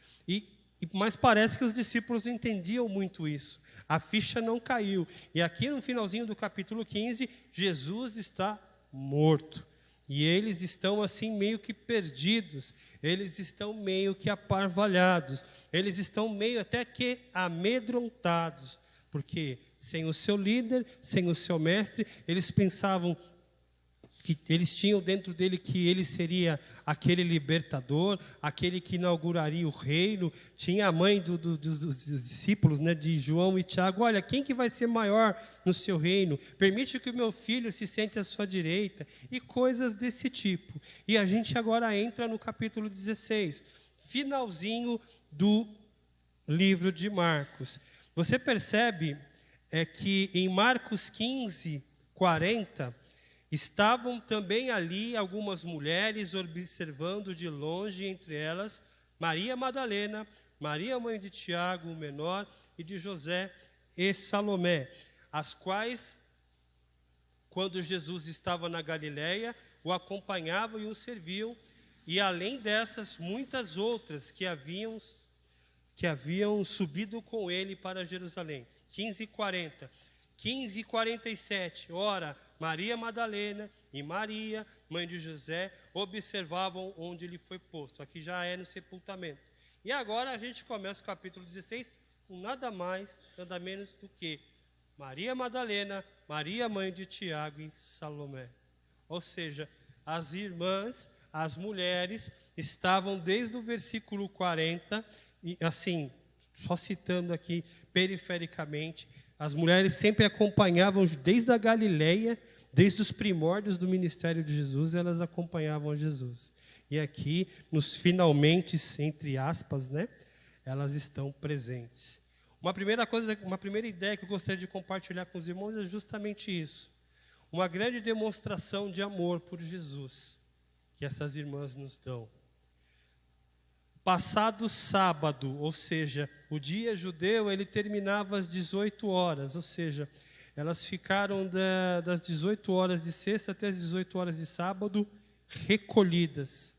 Mas parece que os discípulos não entendiam muito isso. A ficha não caiu. E aqui no finalzinho do capítulo 15, Jesus está morto. E eles estão assim meio que perdidos. Eles estão meio que aparvalhados. Eles estão meio até que amedrontados. Porque sem o seu líder, sem o seu mestre, eles pensavam que eles tinham dentro dele que ele seria aquele libertador, aquele que inauguraria o reino. Tinha a mãe dos discípulos, né, de João e Tiago: olha, quem que vai ser maior no seu reino? Permite que o meu filho se sente à sua direita, e coisas desse tipo. E a gente agora entra no capítulo 16, finalzinho do livro de Marcos. Você percebe que em Marcos 15, 40... estavam também ali algumas mulheres observando de longe, entre elas Maria Madalena, Maria mãe de Tiago, o menor, e de José e Salomé, as quais, quando Jesus estava na Galileia, o acompanhavam e o serviam, e além dessas, muitas outras que haviam subido com ele para Jerusalém. 15:40. 15:47. Ora, Maria Madalena e Maria, mãe de José, observavam onde ele foi posto. Aqui já é no sepultamento. E agora a gente começa o capítulo 16 com nada mais, nada menos do que Maria Madalena, Maria, mãe de Tiago e Salomé. Ou seja, as irmãs, as mulheres, estavam desde o versículo 40, e assim, só citando aqui perifericamente, as mulheres sempre acompanhavam desde a Galileia, desde os primórdios do ministério de Jesus, elas acompanhavam Jesus. E aqui, nos finalmente, entre aspas, né, elas estão presentes. Uma primeira ideia que eu gostaria de compartilhar com os irmãos é justamente isso. Uma grande demonstração de amor por Jesus que essas irmãs nos dão. Passado sábado, ou seja, o dia judeu, ele terminava às 18 horas, ou seja, elas ficaram das 18 horas de sexta até as 18 horas de sábado recolhidas.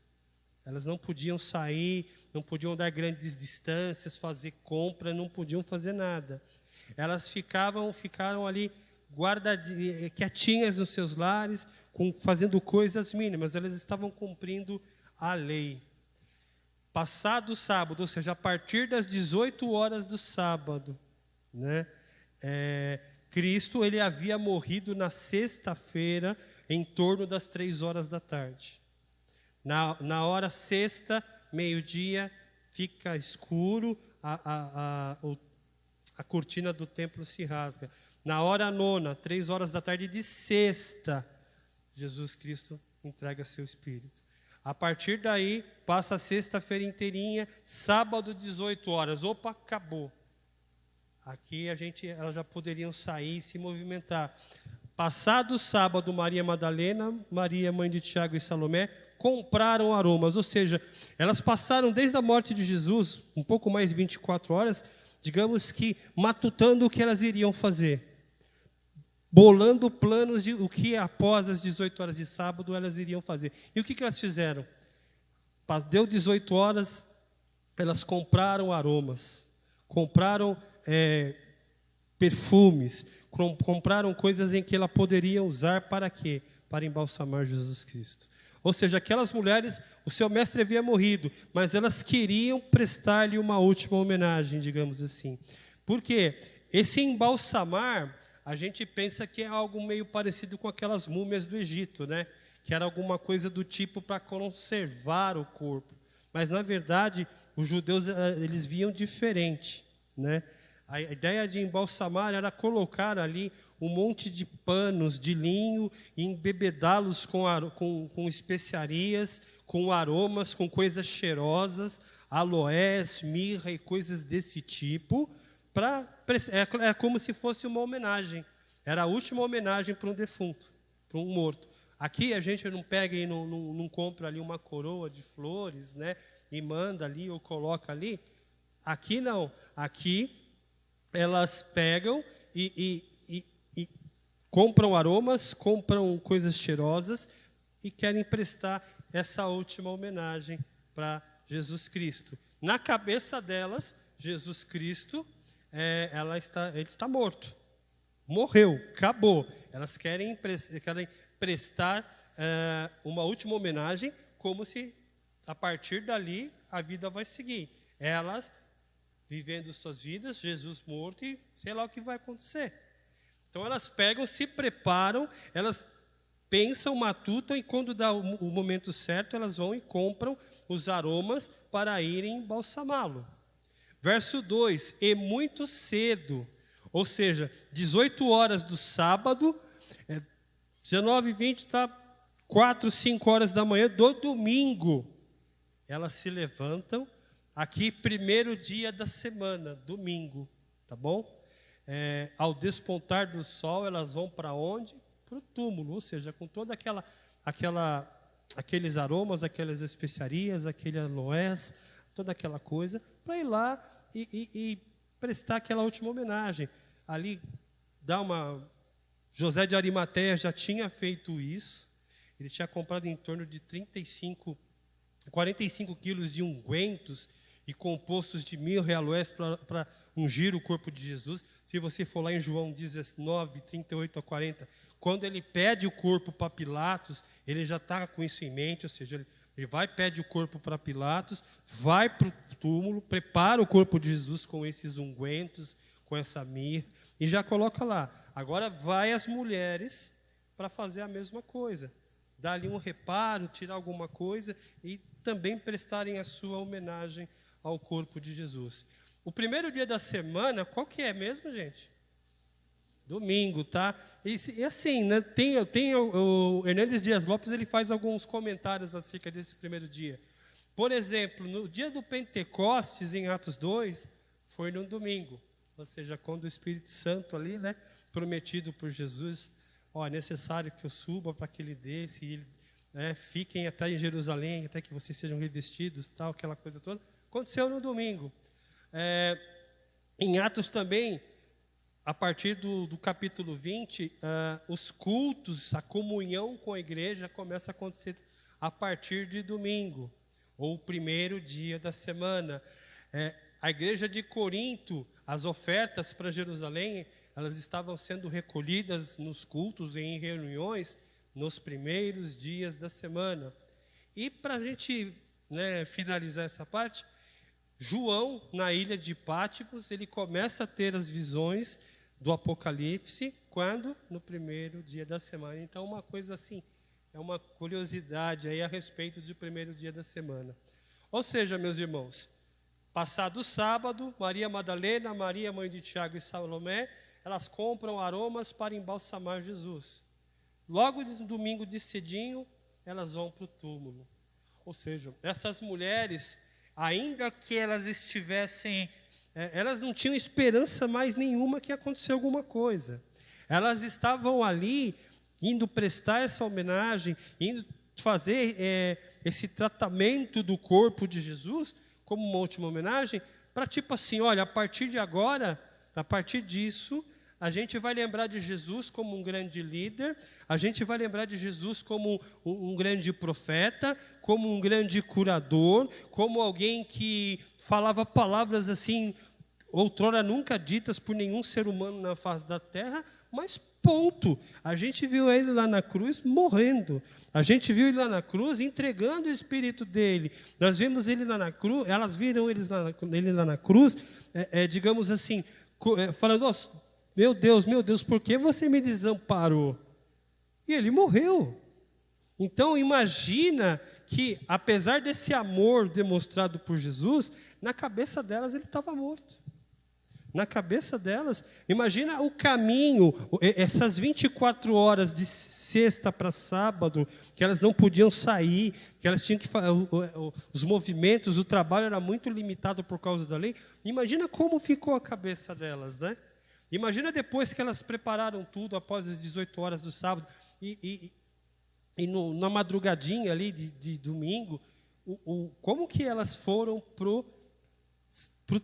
Elas não podiam sair, não podiam dar grandes distâncias, fazer compra, não podiam fazer nada. Elas ficaram ali quietinhas nos seus lares, fazendo coisas mínimas. Elas estavam cumprindo a lei. Passado o sábado, ou seja, a partir das 18 horas do sábado, né, Cristo ele havia morrido na sexta-feira, em torno das 3 horas da tarde. Na hora sexta, meio-dia, fica escuro, a cortina do templo se rasga. Na hora nona, 3 horas da tarde de sexta, Jesus Cristo entrega seu Espírito. A partir daí, passa a sexta-feira inteirinha, sábado, 18 horas. Opa, acabou. Aqui elas já poderiam sair e se movimentar. Passado o sábado, Maria Madalena, Maria, mãe de Tiago e Salomé, compraram aromas. Ou seja, elas passaram desde a morte de Jesus, um pouco mais de 24 horas, digamos que matutando o que elas iriam fazer. Bolando planos de o que após as 18 horas de sábado elas iriam fazer. E o que elas fizeram? Deu 18 horas, elas compraram aromas, compraram perfumes, compraram coisas em que ela poderia usar para quê? Para embalsamar Jesus Cristo. Ou seja, aquelas mulheres, o seu mestre havia morrido, mas elas queriam prestar-lhe uma última homenagem, digamos assim. Por quê? Esse embalsamar, a gente pensa que é algo meio parecido com aquelas múmias do Egito, né? Que era alguma coisa do tipo para conservar o corpo. Mas, na verdade, os judeus eles viam diferente, né? A ideia de embalsamar era colocar ali um monte de panos de linho e embebedá-los com especiarias, com aromas, com coisas cheirosas, aloés, mirra e coisas desse tipo. É como se fosse uma homenagem. Era a última homenagem para um defunto, para um morto. Aqui a gente não pega e não compra ali uma coroa de flores, né, e manda ali ou coloca ali. Aqui não. Aqui elas pegam e compram aromas, compram coisas cheirosas e querem prestar essa última homenagem para Jesus Cristo. Na cabeça delas, Jesus Cristo, ele está morto. Morreu, acabou. Elas querem prestar uma última homenagem, como se, a partir dali, a vida vai seguir. Elas vivendo suas vidas, Jesus morto, e sei lá o que vai acontecer. Então elas pegam, se preparam, elas pensam, matutam, e quando dá o momento certo, elas vão e compram os aromas para irem embalsamá-lo. Verso 2, e muito cedo, ou seja, 18 horas do sábado, 19h20, está 4, 5 horas da manhã do domingo. Elas se levantam, aqui, primeiro dia da semana, domingo, tá bom? Ao despontar do sol, elas vão para onde? Para o túmulo, ou seja, com toda aqueles aromas, aquelas especiarias, aquele aloés, toda aquela coisa, para ir lá e prestar aquela última homenagem. Ali, José de Arimateia já tinha feito isso, ele tinha comprado em torno de 45 quilos de ungüentos e compostos de mirra e aloés para ungir o corpo de Jesus. Se você for lá em João 19, 38 a 40, quando ele pede o corpo para Pilatos, ele já está com isso em mente, ou seja, ele vai, pede o corpo para Pilatos, vai para o túmulo, prepara o corpo de Jesus com esses ungüentos, com essa mirra, e já coloca lá. Agora vai as mulheres para fazer a mesma coisa, dar ali um reparo, tirar alguma coisa e também prestarem a sua homenagem ao corpo de Jesus. O primeiro dia da semana, qual que é mesmo, gente? Domingo, tá? E assim, né, tem o Hernandes Dias Lopes, ele faz alguns comentários acerca desse primeiro dia. Por exemplo, no dia do Pentecostes, em Atos 2, foi no domingo. Ou seja, quando o Espírito Santo ali, né, prometido por Jesus, é necessário que eu suba para que ele desça, e fiquem até em Jerusalém, até que vocês sejam revestidos, tal, aquela coisa toda. Aconteceu no domingo. Em Atos também, a partir do capítulo 20, os cultos, a comunhão com a igreja começa a acontecer a partir de domingo, ou o primeiro dia da semana. A igreja de Corinto, as ofertas para Jerusalém, elas estavam sendo recolhidas nos cultos, em reuniões, nos primeiros dias da semana. E para a gente finalizar essa parte, João, na ilha de Pátimos, ele começa a ter as visões do Apocalipse, quando? No primeiro dia da semana. Então, uma coisa assim, é uma curiosidade aí a respeito do primeiro dia da semana. Ou seja, meus irmãos, passado o sábado, Maria Madalena, Maria, mãe de Tiago e Salomé, elas compram aromas para embalsamar Jesus. Logo no domingo de cedinho, elas vão para o túmulo. Ou seja, essas mulheres, ainda que elas estivessem elas não tinham esperança mais nenhuma que acontecesse alguma coisa. Elas estavam ali, indo prestar essa homenagem, indo fazer esse tratamento do corpo de Jesus, como uma última homenagem, para tipo assim, olha, a partir de agora, a partir disso, a gente vai lembrar de Jesus como um grande líder, a gente vai lembrar de Jesus como um grande profeta, como um grande curador, como alguém que falava palavras assim, outrora nunca ditas por nenhum ser humano na face da terra, mas ponto. A gente viu ele lá na cruz morrendo. A gente viu ele lá na cruz entregando o espírito dele. Nós vimos ele lá na cruz, elas viram ele lá na cruz, digamos assim, falando, oh, meu Deus, por que você me desamparou? E ele morreu. Então, imagina que, apesar desse amor demonstrado por Jesus, na cabeça delas ele estava morto. Na cabeça delas, imagina o caminho, essas 24 horas de sexta para sábado, que elas não podiam sair, que elas tinham que os movimentos, o trabalho era muito limitado por causa da lei. Imagina como ficou a cabeça delas, né? Imagina depois que elas prepararam tudo após as 18 horas do sábado e na madrugadinha ali de domingo, como que elas foram pro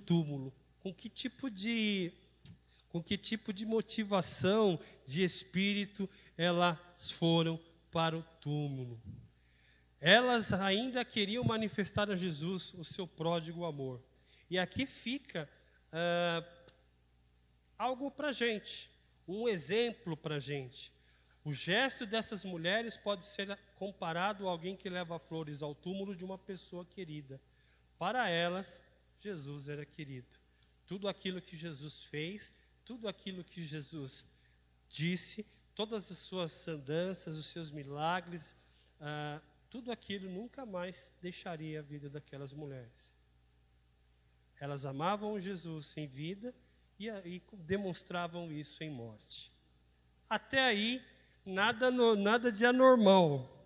túmulo? Com que tipo de motivação, de espírito elas foram para o túmulo? Elas ainda queriam manifestar a Jesus o seu pródigo amor. E aqui fica algo para a gente, um exemplo para a gente. O gesto dessas mulheres pode ser comparado a alguém que leva flores ao túmulo de uma pessoa querida. Para elas, Jesus era querido. Tudo aquilo que Jesus fez, tudo aquilo que Jesus disse, todas as suas andanças, os seus milagres, tudo aquilo nunca mais deixaria a vida daquelas mulheres. Elas amavam Jesus em vida e demonstravam isso em morte. Até aí, nada de anormal.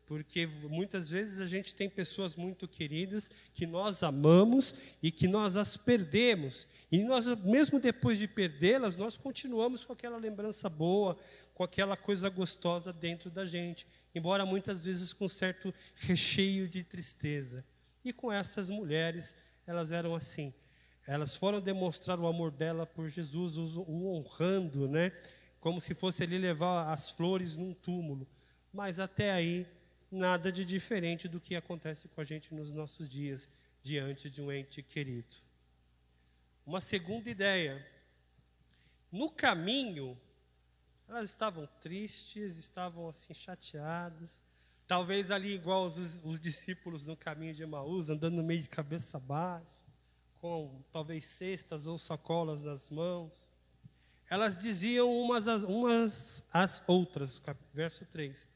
Porque muitas vezes a gente tem pessoas muito queridas que nós amamos e que nós as perdemos. E nós, mesmo depois de perdê-las, nós continuamos com aquela lembrança boa, com aquela coisa gostosa dentro da gente. Embora muitas vezes com certo recheio de tristeza. E com essas mulheres, elas eram assim. Elas foram demonstrar o amor dela por Jesus, o honrando, né? Como se fosse ele levar as flores num túmulo. Mas até aí, nada de diferente do que acontece com a gente nos nossos dias, diante de um ente querido. Uma segunda ideia. No caminho, elas estavam tristes, estavam assim chateadas. Talvez ali igual os discípulos no caminho de Emaús, andando no meio de cabeça baixa, com talvez cestas ou sacolas nas mãos. Elas diziam umas às outras, verso 3.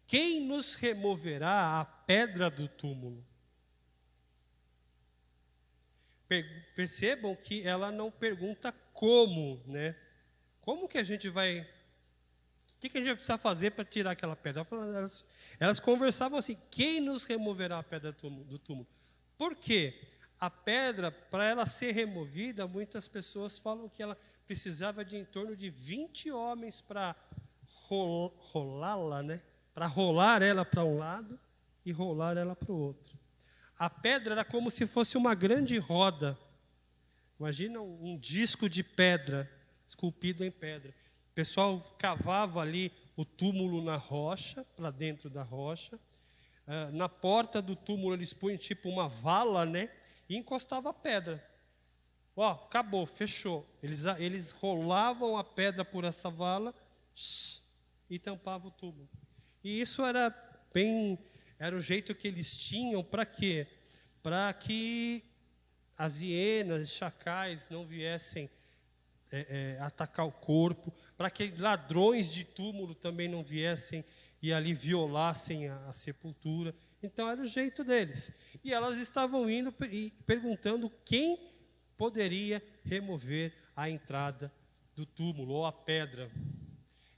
Quem nos removerá a pedra do túmulo? Percebam que ela não pergunta como, né? Como que a gente vai... O que a gente vai precisar fazer para tirar aquela pedra? Elas conversavam assim, quem nos removerá a pedra do túmulo? Por quê? A pedra, para ela ser removida, muitas pessoas falam que ela precisava de em torno de 20 homens para rolá-la, né? Para rolar ela para um lado e rolar ela para o outro. A pedra era como se fosse uma grande roda. Imagina um disco de pedra, esculpido em pedra. O pessoal cavava ali o túmulo na rocha, para dentro da rocha. Na porta do túmulo eles punham tipo uma vala, né? E encostava a pedra. Ó, acabou, fechou. Eles rolavam a pedra por essa vala e tampavam o túmulo. E isso era o jeito que eles tinham para quê? Para que as hienas, chacais não viessem atacar o corpo, para que ladrões de túmulo também não viessem e ali violassem a sepultura. Então era o jeito deles. E elas estavam indo e perguntando quem poderia remover a entrada do túmulo ou a pedra.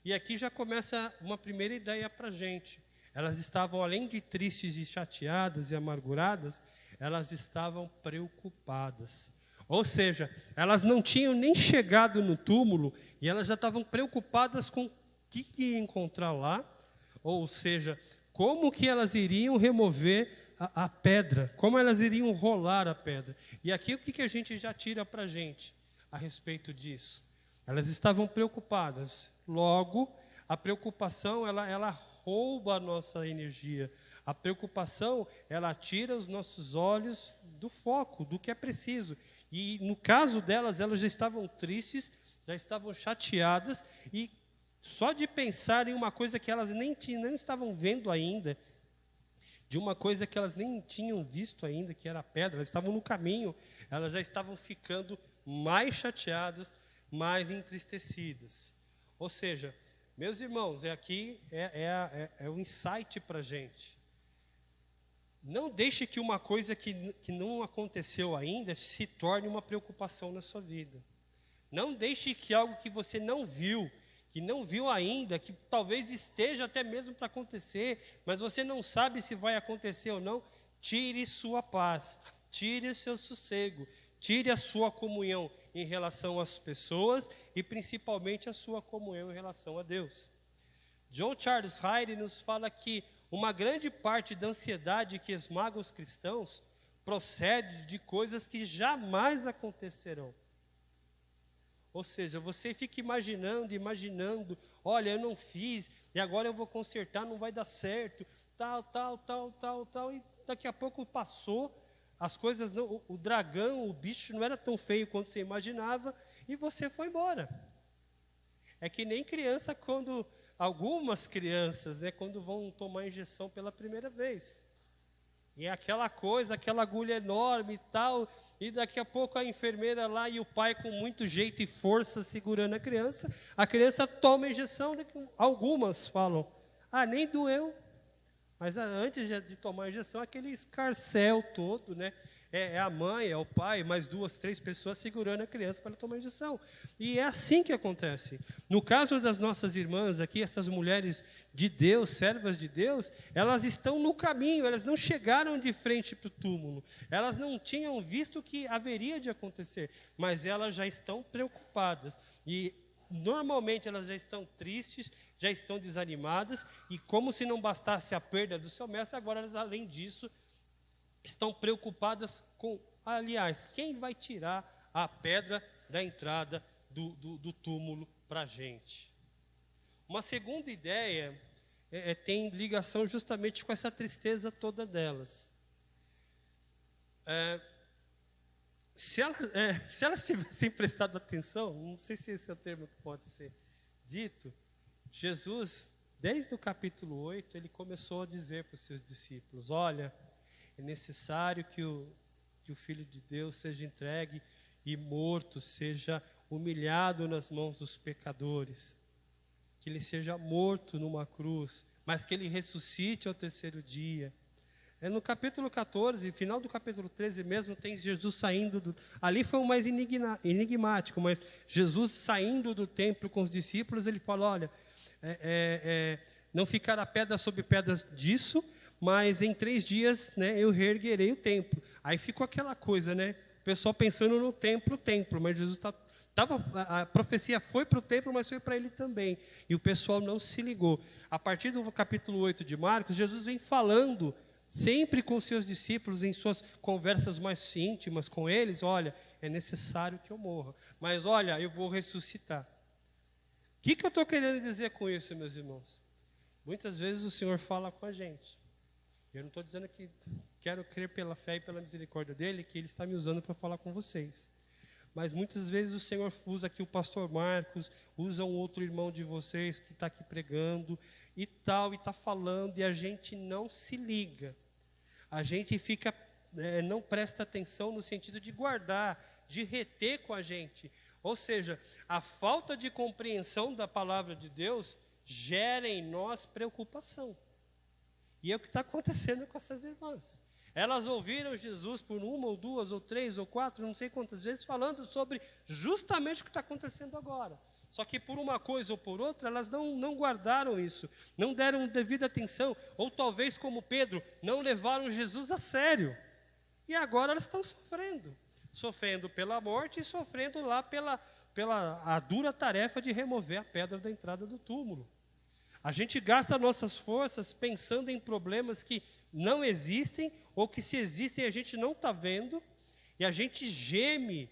E aqui já começa uma primeira ideia para a gente. Elas estavam, além de tristes e chateadas e amarguradas, elas estavam preocupadas. Ou seja, elas não tinham nem chegado no túmulo e elas já estavam preocupadas com o que ia encontrar lá, ou seja, como que elas iriam remover a pedra, como elas iriam rolar a pedra. E aqui o que a gente já tira para a gente a respeito disso? Elas estavam preocupadas. Logo, a preocupação, ela rouba a nossa energia. A preocupação, ela tira os nossos olhos do foco, do que é preciso. E no caso delas, elas já estavam tristes, já estavam chateadas, e só de pensar em uma coisa que elas nem estavam vendo ainda, de uma coisa que elas nem tinham visto ainda, que era a pedra, elas estavam no caminho, elas já estavam ficando mais chateadas, mais entristecidas. Ou seja, meus irmãos, aqui é um insight para a gente. Não deixe que uma coisa que não aconteceu ainda se torne uma preocupação na sua vida. Não deixe que algo que você não viu ainda, que talvez esteja até mesmo para acontecer, mas você não sabe se vai acontecer ou não, tire sua paz, tire seu sossego, tire a sua comunhão em relação às pessoas e principalmente a sua comunhão em relação a Deus. John Charles Hyde nos fala que uma grande parte da ansiedade que esmaga os cristãos procede de coisas que jamais acontecerão. Ou seja, você fica imaginando, olha, eu não fiz, e agora eu vou consertar, não vai dar certo, tal, e daqui a pouco passou, as coisas não, o dragão, o bicho não era tão feio quanto você imaginava, e você foi embora. É que nem criança quando, algumas crianças, né, quando vão tomar injeção pela primeira vez. E é aquela coisa, aquela agulha enorme e tal, e daqui a pouco a enfermeira lá e o pai com muito jeito e força segurando a criança toma a injeção, algumas falam, nem doeu. Mas antes de tomar a injeção, aquele escarcéu todo, né? É a mãe, é o pai, mais 2, 3 pessoas segurando a criança para tomar a injeção. E é assim que acontece. No caso das nossas irmãs aqui, essas mulheres de Deus, servas de Deus, elas estão no caminho, elas não chegaram de frente para o túmulo. Elas não tinham visto o que haveria de acontecer, mas elas já estão preocupadas. E normalmente elas já estão tristes, já estão desanimadas, e como se não bastasse a perda do seu mestre, agora elas, além disso, estão preocupadas com, aliás, quem vai tirar a pedra da entrada do túmulo para a gente. Uma segunda ideia tem ligação justamente com essa tristeza toda delas. Se elas tivessem prestado atenção, não sei se esse é o termo que pode ser dito, Jesus, desde o capítulo 8, ele começou a dizer para os seus discípulos, olha, é necessário que o Filho de Deus seja entregue e morto, seja humilhado nas mãos dos pecadores, que ele seja morto numa cruz, mas que ele ressuscite ao terceiro dia. No capítulo 14, final do capítulo 13 mesmo, tem Jesus saindo ali foi o mais enigmático, mas Jesus saindo do templo com os discípulos, ele fala, olha, não ficará pedra sobre pedras disso, mas em 3 dias, né, eu reerguerei o templo. Aí ficou aquela coisa, né, o pessoal pensando no templo, mas Jesus a profecia foi para o templo, mas foi para ele também. E o pessoal não se ligou. A partir do capítulo 8 de Marcos, Jesus vem falando sempre com seus discípulos, em suas conversas mais íntimas com eles, olha, é necessário que eu morra, mas olha, eu vou ressuscitar. O que eu estou querendo dizer com isso, meus irmãos? Muitas vezes o Senhor fala com a gente. Eu não estou dizendo que quero crer pela fé e pela misericórdia dEle, que Ele está me usando para falar com vocês. Mas muitas vezes o Senhor usa aqui o pastor Marcos, usa um outro irmão de vocês que está aqui pregando e tal, e está falando, e a gente não se liga. A gente fica, não presta atenção no sentido de guardar, de reter com a gente. Ou seja, a falta de compreensão da palavra de Deus gera em nós preocupação. E é o que está acontecendo com essas irmãs. Elas ouviram Jesus por 1 ou 2 ou 3 ou 4, não sei quantas vezes, falando sobre justamente o que está acontecendo agora. Só que por uma coisa ou por outra, elas não guardaram isso, não deram devida atenção, ou talvez como Pedro, não levaram Jesus a sério. E agora elas estão sofrendo. sofrendo pela morte e sofrendo lá pela a dura tarefa de remover a pedra da entrada do túmulo. A gente gasta nossas forças pensando em problemas que não existem, ou que se existem a gente não está vendo, e a gente geme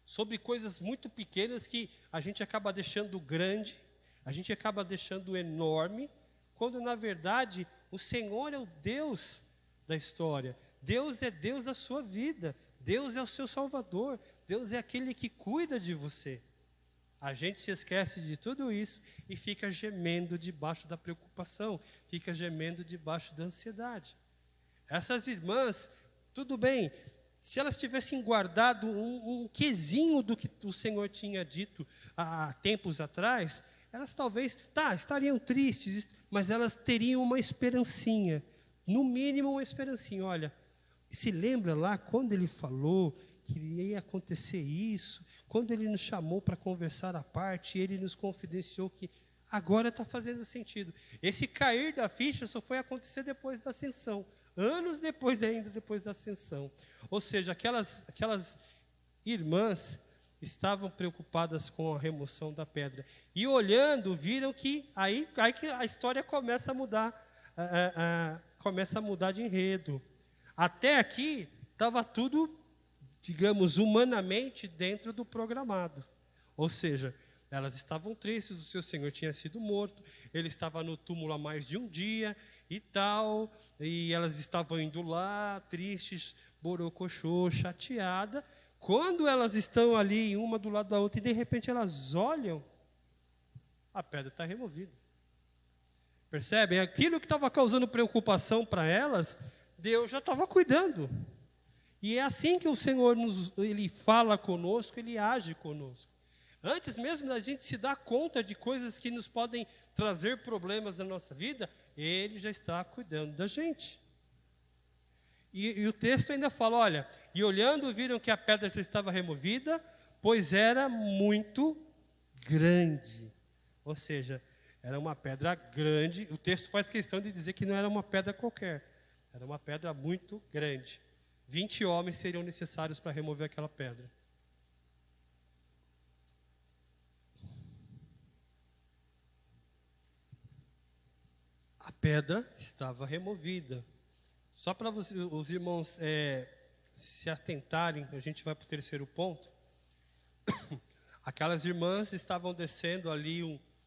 sobre coisas muito pequenas que a gente acaba deixando grande, a gente acaba deixando enorme, quando na verdade o Senhor é o Deus da história. Deus é Deus da sua vida. Deus é o seu Salvador. Deus é aquele que cuida de você. A gente se esquece de tudo isso e fica gemendo debaixo da preocupação, fica gemendo debaixo da ansiedade. Essas irmãs, tudo bem, se elas tivessem guardado um quesinho do que o Senhor tinha dito há tempos atrás, elas talvez, estariam tristes, mas elas teriam uma esperancinha, no mínimo uma esperancinha. Olha, se lembra lá quando ele falou que ia acontecer isso, quando ele nos chamou para conversar à parte, ele nos confidenciou que agora está fazendo sentido. Esse cair da ficha só foi acontecer depois da ascensão, anos depois ainda depois da ascensão. Ou seja, aquelas irmãs estavam preocupadas com a remoção da pedra. E olhando, viram que aí que a história começa a mudar, começa a mudar de enredo. Até aqui estava tudo, digamos, humanamente dentro do programado. Ou seja, elas estavam tristes, o seu Senhor tinha sido morto, ele estava no túmulo há mais de um dia e tal, e elas estavam indo lá, tristes, borocochô, chateada. Quando elas estão ali, uma do lado da outra, e de repente elas olham, a pedra está removida. Percebem? Aquilo que estava causando preocupação para elas, Deus já estava cuidando. E é assim que o Senhor ele fala conosco, ele age conosco. Antes mesmo da gente se dar conta de coisas que nos podem trazer problemas na nossa vida, ele já está cuidando da gente. E o texto ainda fala, olha, e olhando viram que a pedra já estava removida, pois era muito grande. Ou seja, era uma pedra grande. O texto faz questão de dizer que não era uma pedra qualquer. Era uma pedra muito grande. 20 homens seriam necessários para remover aquela pedra. A pedra estava removida. Só para os irmãos se atentarem, a gente vai para o terceiro ponto. Aquelas irmãs estavam descendo ali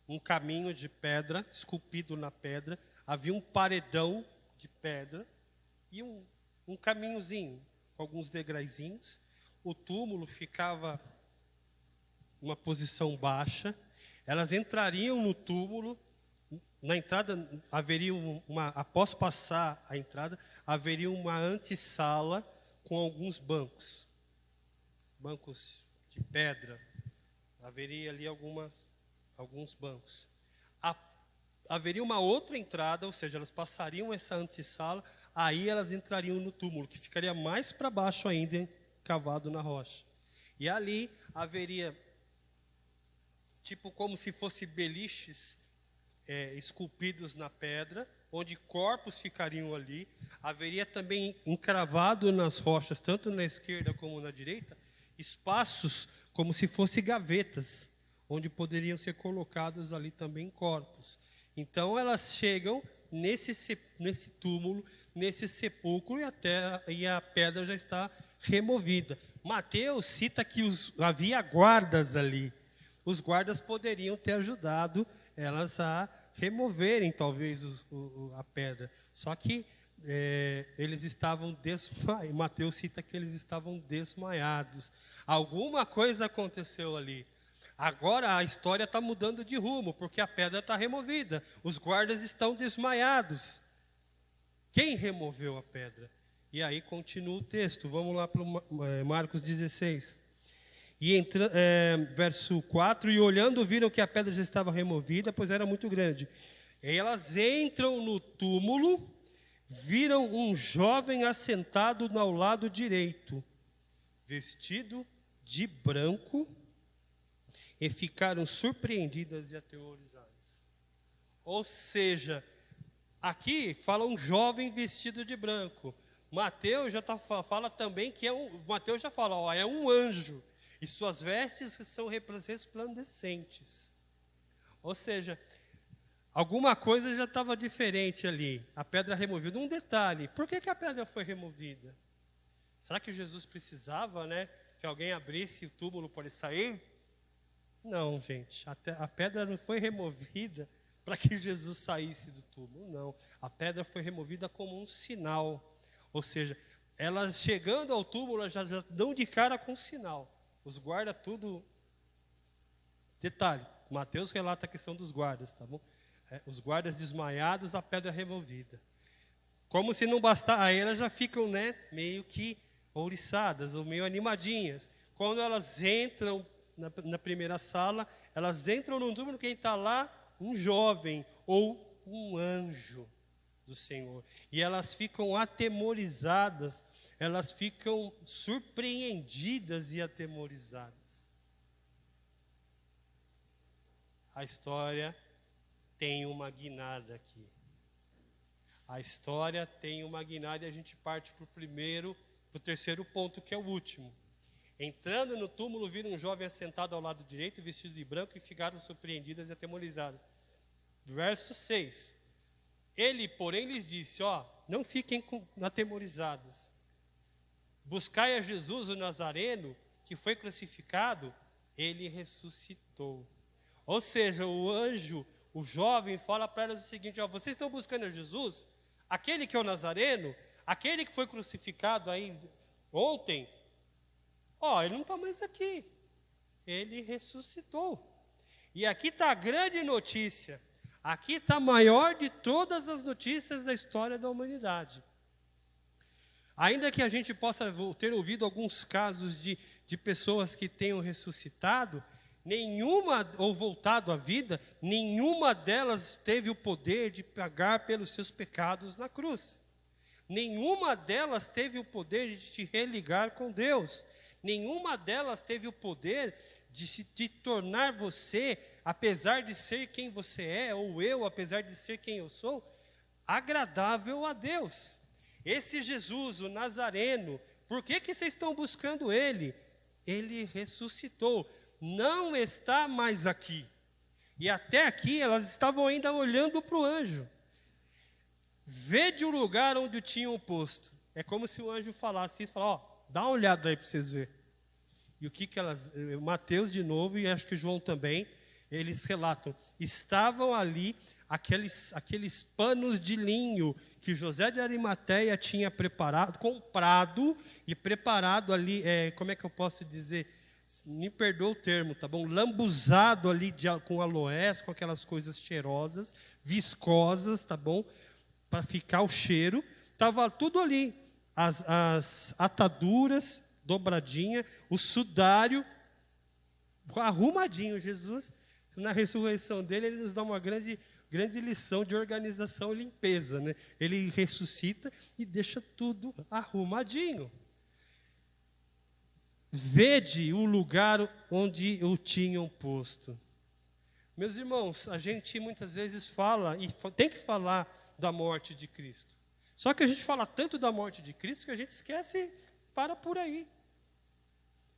um caminho de pedra, esculpido na pedra. Havia um paredão de pedra e um caminhozinho, com alguns degraizinhos. O túmulo ficava em uma posição baixa. Elas entrariam no túmulo. Na entrada haveria após passar a entrada, haveria uma antessala com alguns bancos de pedra. Haveria ali alguns bancos. Haveria uma outra entrada, ou seja, elas passariam essa antessala, aí elas entrariam no túmulo, que ficaria mais para baixo ainda, cavado na rocha. E ali haveria, tipo como se fosse beliches esculpidos na pedra, onde corpos ficariam ali. Haveria também encravado nas rochas, tanto na esquerda como na direita, espaços como se fossem gavetas, onde poderiam ser colocados ali também corpos. Então elas chegam nesse túmulo, nesse sepulcro, e a pedra já está removida. Mateus cita que havia guardas ali. Os guardas poderiam ter ajudado elas a removerem talvez a pedra. Só que eles estavam desmaiados. Mateus cita que eles estavam desmaiados. Alguma coisa aconteceu ali. Agora a história está mudando de rumo, porque a pedra está removida. Os guardas estão desmaiados. Quem removeu a pedra? E aí continua o texto. Vamos lá para Marcos 16. Verso 4, e olhando viram que a pedra já estava removida, pois era muito grande. E elas entram no túmulo, viram um jovem assentado ao lado direito, vestido de branco, e ficaram surpreendidas e aterrorizadas. Ou seja, aqui fala um jovem vestido de branco, Mateus fala também que Mateus já fala, ó, é um anjo, e suas vestes são resplandecentes. Ou seja, alguma coisa já estava diferente ali. A pedra removida. Um detalhe, por que a pedra foi removida? Será que Jesus precisava, né, que alguém abrisse o túmulo para ele sair? Não, gente. A pedra não foi removida para que Jesus saísse do túmulo, não. A pedra foi removida como um sinal. Ou seja, ela chegando ao túmulo, ela já dão de cara com um sinal. Os guardas tudo... Detalhe, Mateus relata a questão dos guardas, tá bom? Os guardas desmaiados, a pedra removida. Como se não bastasse, aí elas já ficam, né, meio que ouriçadas, ou meio animadinhas. Quando elas entram na primeira sala, elas entram no túmulo, quem está lá? Um jovem ou um anjo do Senhor. E elas ficam atemorizadas, elas ficam surpreendidas e atemorizadas. A história tem uma guinada aqui. A história tem uma guinada e a gente parte para o terceiro ponto, que é o último. Entrando no túmulo, viram um jovem assentado ao lado direito, vestido de branco, e ficaram surpreendidas e atemorizadas. Verso 6. Ele, porém, lhes disse, não fiquem atemorizadas. Buscai a Jesus, o Nazareno, que foi crucificado, ele ressuscitou. Ou seja, o anjo, o jovem, fala para elas o seguinte, vocês estão buscando a Jesus, aquele que é o Nazareno, aquele que foi crucificado aí ontem, ele não está mais aqui, ele ressuscitou. E aqui está a grande notícia, aqui está a maior de todas as notícias da história da humanidade. Ainda que a gente possa ter ouvido alguns casos de pessoas que tenham ressuscitado, nenhuma, ou voltado à vida, nenhuma delas teve o poder de pagar pelos seus pecados na cruz. Nenhuma delas teve o poder de te religar com Deus. Nenhuma delas teve o poder de tornar você, apesar de ser quem você é, ou eu, apesar de ser quem eu sou, agradável a Deus. Esse Jesus, o Nazareno, por que vocês estão buscando ele? Ele ressuscitou. Não está mais aqui. E até aqui elas estavam ainda olhando para o anjo. Vede o lugar onde o tinham posto. É como se o anjo falasse isso, dá uma olhada aí para vocês verem. E o que elas, Mateus de novo, e acho que João também, eles relatam, estavam ali aqueles panos de linho que José de Arimateia tinha comprado e preparado ali, como é que eu posso dizer, me perdoa o termo, tá bom? Lambuzado ali com aloés, com aquelas coisas cheirosas, viscosas, tá bom? Para ficar o cheiro, estava tudo ali, as ataduras, dobradinha, o sudário, arrumadinho. Jesus, na ressurreição dele, ele nos dá uma grande lição de organização e limpeza, né? Ele ressuscita e deixa tudo arrumadinho. Vede o lugar onde o tinham posto. Meus irmãos, a gente muitas vezes fala, e tem que falar da morte de Cristo. Só que a gente fala tanto da morte de Cristo que a gente esquece, para por aí.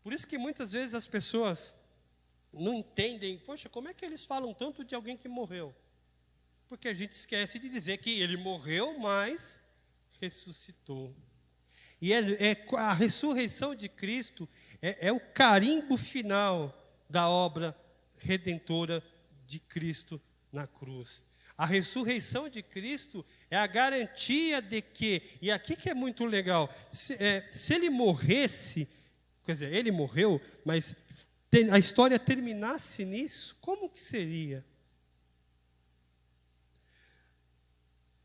Por isso que muitas vezes as pessoas não entendem, poxa, como é que eles falam tanto de alguém que morreu? Porque a gente esquece de dizer que ele morreu, mas ressuscitou. E a ressurreição de Cristo é o carimbo final da obra redentora de Cristo na cruz. A ressurreição de Cristo é a garantia de que, e aqui que é muito legal, se ele morresse, quer dizer, ele morreu, mas a história terminasse nisso, como que seria?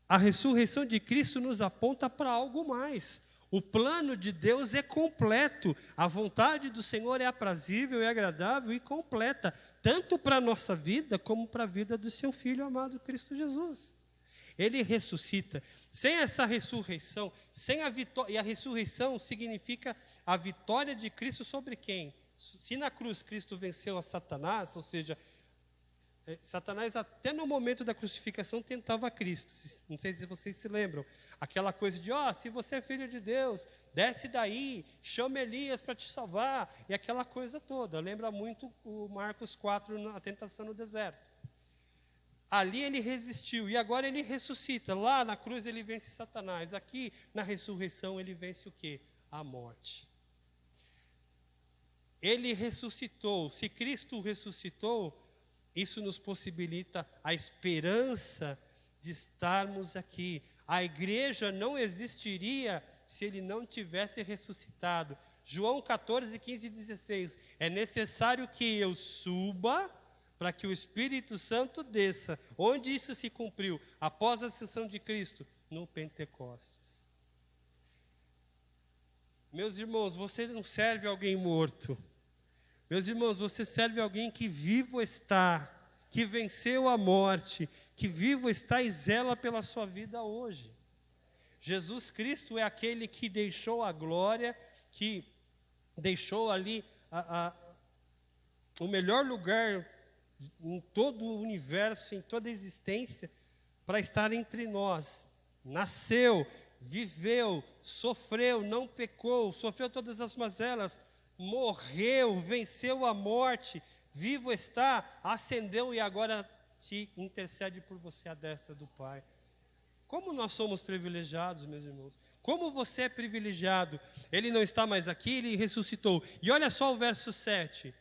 A ressurreição de Cristo nos aponta para algo mais. O plano de Deus é completo. A vontade do Senhor é aprazível, é agradável e completa, tanto para a nossa vida, como para a vida do seu Filho amado Cristo Jesus. Ele ressuscita. Sem essa ressurreição, sem a vitória, e a ressurreição significa a vitória de Cristo sobre quem? Se na cruz Cristo venceu a Satanás, ou seja, Satanás, até no momento da crucificação, tentava Cristo. Não sei se vocês se lembram. Aquela coisa de, se você é filho de Deus, desce daí, chama Elias para te salvar. E aquela coisa toda. Lembra muito o Marcos 4, a tentação no deserto. Ali ele resistiu. E agora ele ressuscita. Lá na cruz ele vence Satanás. Aqui, na ressurreição, ele vence o quê? A morte. Ele ressuscitou. Se Cristo ressuscitou, isso nos possibilita a esperança de estarmos aqui. A igreja não existiria se ele não tivesse ressuscitado. João 14, 15 e 16. É necessário que eu suba para que o Espírito Santo desça. Onde isso se cumpriu? Após a ascensão de Cristo, no Pentecostes. Meus irmãos, você não serve alguém morto. Meus irmãos, você serve alguém que vivo está, que venceu a morte, que vivo está e zela pela sua vida hoje. Jesus Cristo é aquele que deixou a glória, que deixou ali o melhor lugar em todo o universo, em toda a existência, para estar entre nós. Nasceu, viveu, sofreu, não pecou, sofreu todas as mazelas, morreu, venceu a morte, vivo está, ascendeu e agora te intercede por você à destra do Pai. Como nós somos privilegiados, meus irmãos. Como você é privilegiado. Ele não está mais aqui, ele ressuscitou. E olha só o verso 7.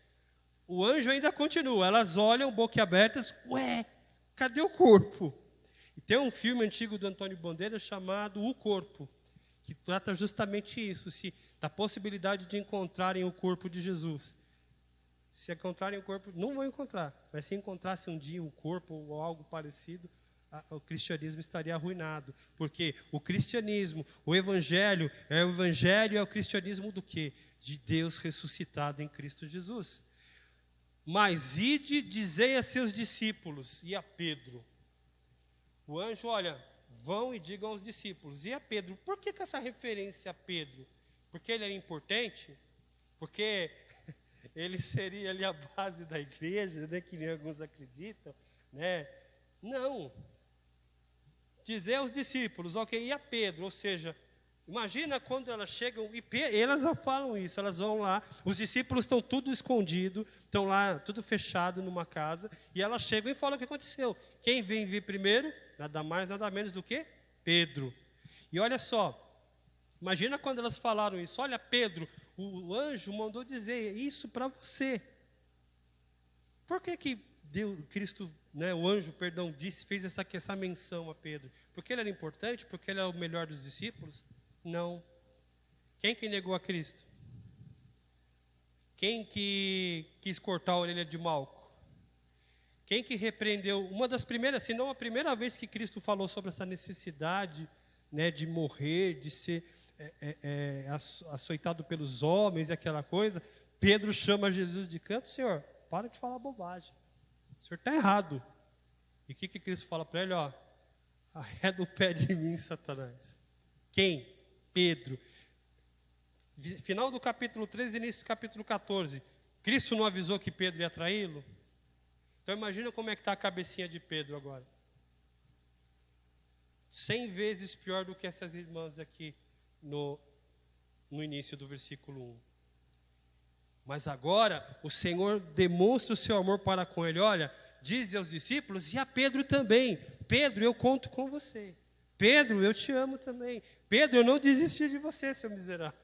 O anjo ainda continua, elas olham boquiabertas, cadê o corpo? E tem um filme antigo do Antônio Bandeira chamado O Corpo, que trata justamente isso, da possibilidade de encontrarem o corpo de Jesus. Se encontrarem o corpo, não vão encontrar, mas se encontrassem um dia um corpo ou algo parecido, o cristianismo estaria arruinado. Porque o cristianismo, o evangelho é o cristianismo do quê? De Deus ressuscitado em Cristo Jesus. Mas ide, dizei a seus discípulos e a Pedro. O anjo, vão e digam aos discípulos. E a Pedro, por que essa referência a Pedro? Porque ele era importante? Porque ele seria ali a base da igreja, né, que nem alguns acreditam, né? Não. Dizer aos discípulos, e a Pedro, ou seja, imagina quando elas chegam, e elas falam isso, elas vão lá, os discípulos estão tudo escondido, estão lá, tudo fechado numa casa, e elas chegam e falam o que aconteceu. Quem vem vir primeiro? Nada mais, nada menos do que Pedro. E olha só, imagina quando elas falaram isso. Olha, Pedro, o anjo mandou dizer isso para você. Por que o anjo, fez essa menção a Pedro? Porque ele era importante? Porque ele era o melhor dos discípulos? Não. Quem que negou a Cristo? Quem que quis cortar a orelha de Malco? Quem que repreendeu? Uma das primeiras, se não a primeira vez que Cristo falou sobre essa necessidade, né, de morrer, de ser açoitado pelos homens e aquela coisa, Pedro chama Jesus de canto. Senhor, para de falar bobagem. O senhor está errado. E o que Cristo fala para ele? Arreda o pé de mim, Satanás. Quem? Pedro. Final do capítulo 13, início do capítulo 14. Cristo não avisou que Pedro ia traí-lo? Então imagina como é que está a cabecinha de Pedro agora. 100 vezes pior do que essas irmãs aqui no início do versículo 1. Mas agora o Senhor demonstra o seu amor para com ele. Olha, diz aos discípulos e a Pedro também. Pedro, eu conto com você. Pedro, eu te amo também. Pedro, eu não desisti de você, seu miserável.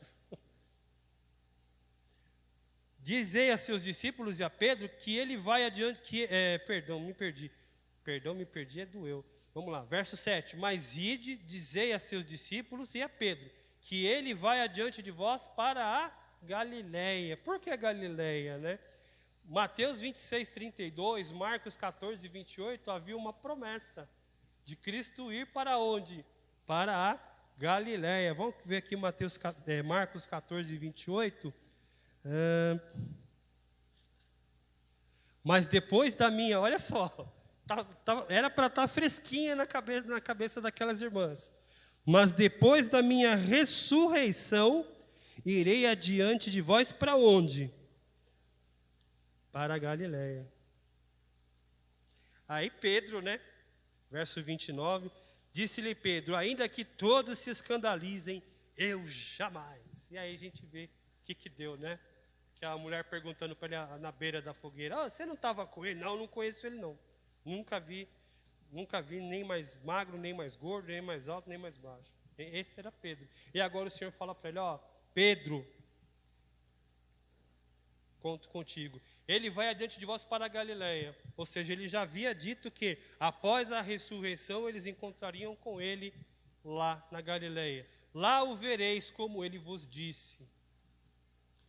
Dizei a seus discípulos e a Pedro que ele vai adiante, me perdi, doeu. Vamos lá, verso 7. Mas ide, dizei a seus discípulos e a Pedro, que ele vai adiante de vós para a Galileia. Por que Galileia, né? Mateus 26, 32, Marcos 14, 28, havia uma promessa de Cristo ir para onde? Para a Galileia. Vamos ver aqui Marcos 14, 28. Mas depois da minha, olha só, era para estar fresquinha na cabeça daquelas irmãs. Mas depois da minha ressurreição, irei adiante de vós para onde? Para a Galileia. Aí Pedro, né? Verso 29, disse-lhe Pedro, ainda que todos se escandalizem, eu jamais. E aí a gente vê o que deu, né? Que a mulher perguntando para ele na beira da fogueira, você não estava com ele? Não conheço ele não. Nunca vi nem mais magro, nem mais gordo, nem mais alto, nem mais baixo. Esse era Pedro. E agora o Senhor fala para ele, Pedro, conto contigo. Ele vai adiante de vós para a Galileia. Ou seja, ele já havia dito que após a ressurreição eles encontrariam com ele lá na Galileia. Lá o vereis como ele vos disse.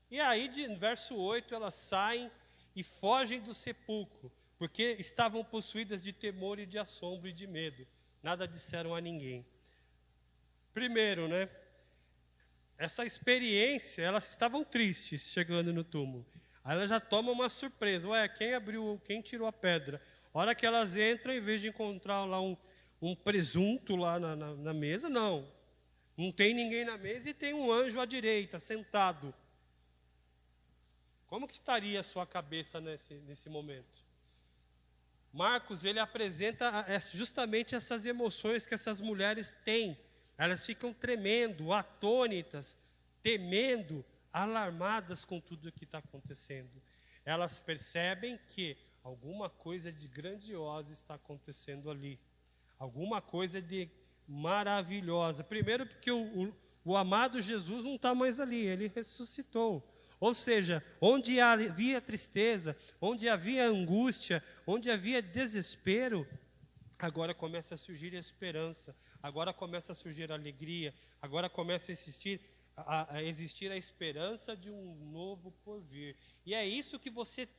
E aí, verso 8, elas saem e fogem do sepulcro, porque estavam possuídas de temor e de assombro e de medo. Nada disseram a ninguém. Primeiro, né? Essa experiência, elas estavam tristes chegando no túmulo. Aí elas já tomam uma surpresa. Quem tirou a pedra? A hora que elas entram, em vez de encontrar lá um presunto lá na mesa, não tem ninguém na mesa e tem um anjo à direita, sentado. Como que estaria a sua cabeça nesse momento? Marcos, ele apresenta justamente essas emoções que essas mulheres têm. Elas ficam tremendo, atônitas, temendo, alarmadas com tudo o que está acontecendo. Elas percebem que alguma coisa de grandiosa está acontecendo ali. Alguma coisa de maravilhosa. Primeiro porque o amado Jesus não está mais ali, ele ressuscitou. Ou seja, onde havia tristeza, onde havia angústia, onde havia desespero, agora começa a surgir esperança, agora começa a surgir alegria, agora começa a existir a esperança de um novo porvir. E é isso que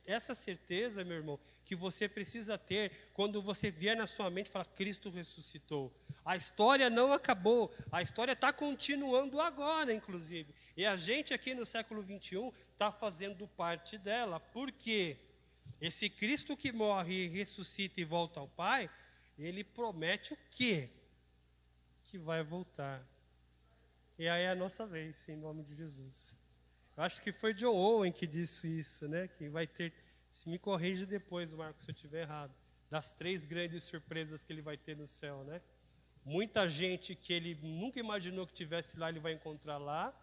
essa certeza, meu irmão, que você precisa ter quando você vier na sua mente e falar, Cristo ressuscitou. A história não acabou, a história está continuando agora, inclusive. E a gente aqui no século 21 está fazendo parte dela. Por quê? Esse Cristo que morre e ressuscita e volta ao Pai, ele promete o quê? Que vai voltar. E aí é a nossa vez, em nome de Jesus. Eu acho que foi John Owen que disse isso, né? Que vai ter, se me corrija depois, Marcos, se eu estiver errado, das 3 grandes surpresas que ele vai ter no céu, né? Muita gente que ele nunca imaginou que estivesse lá, ele vai encontrar lá.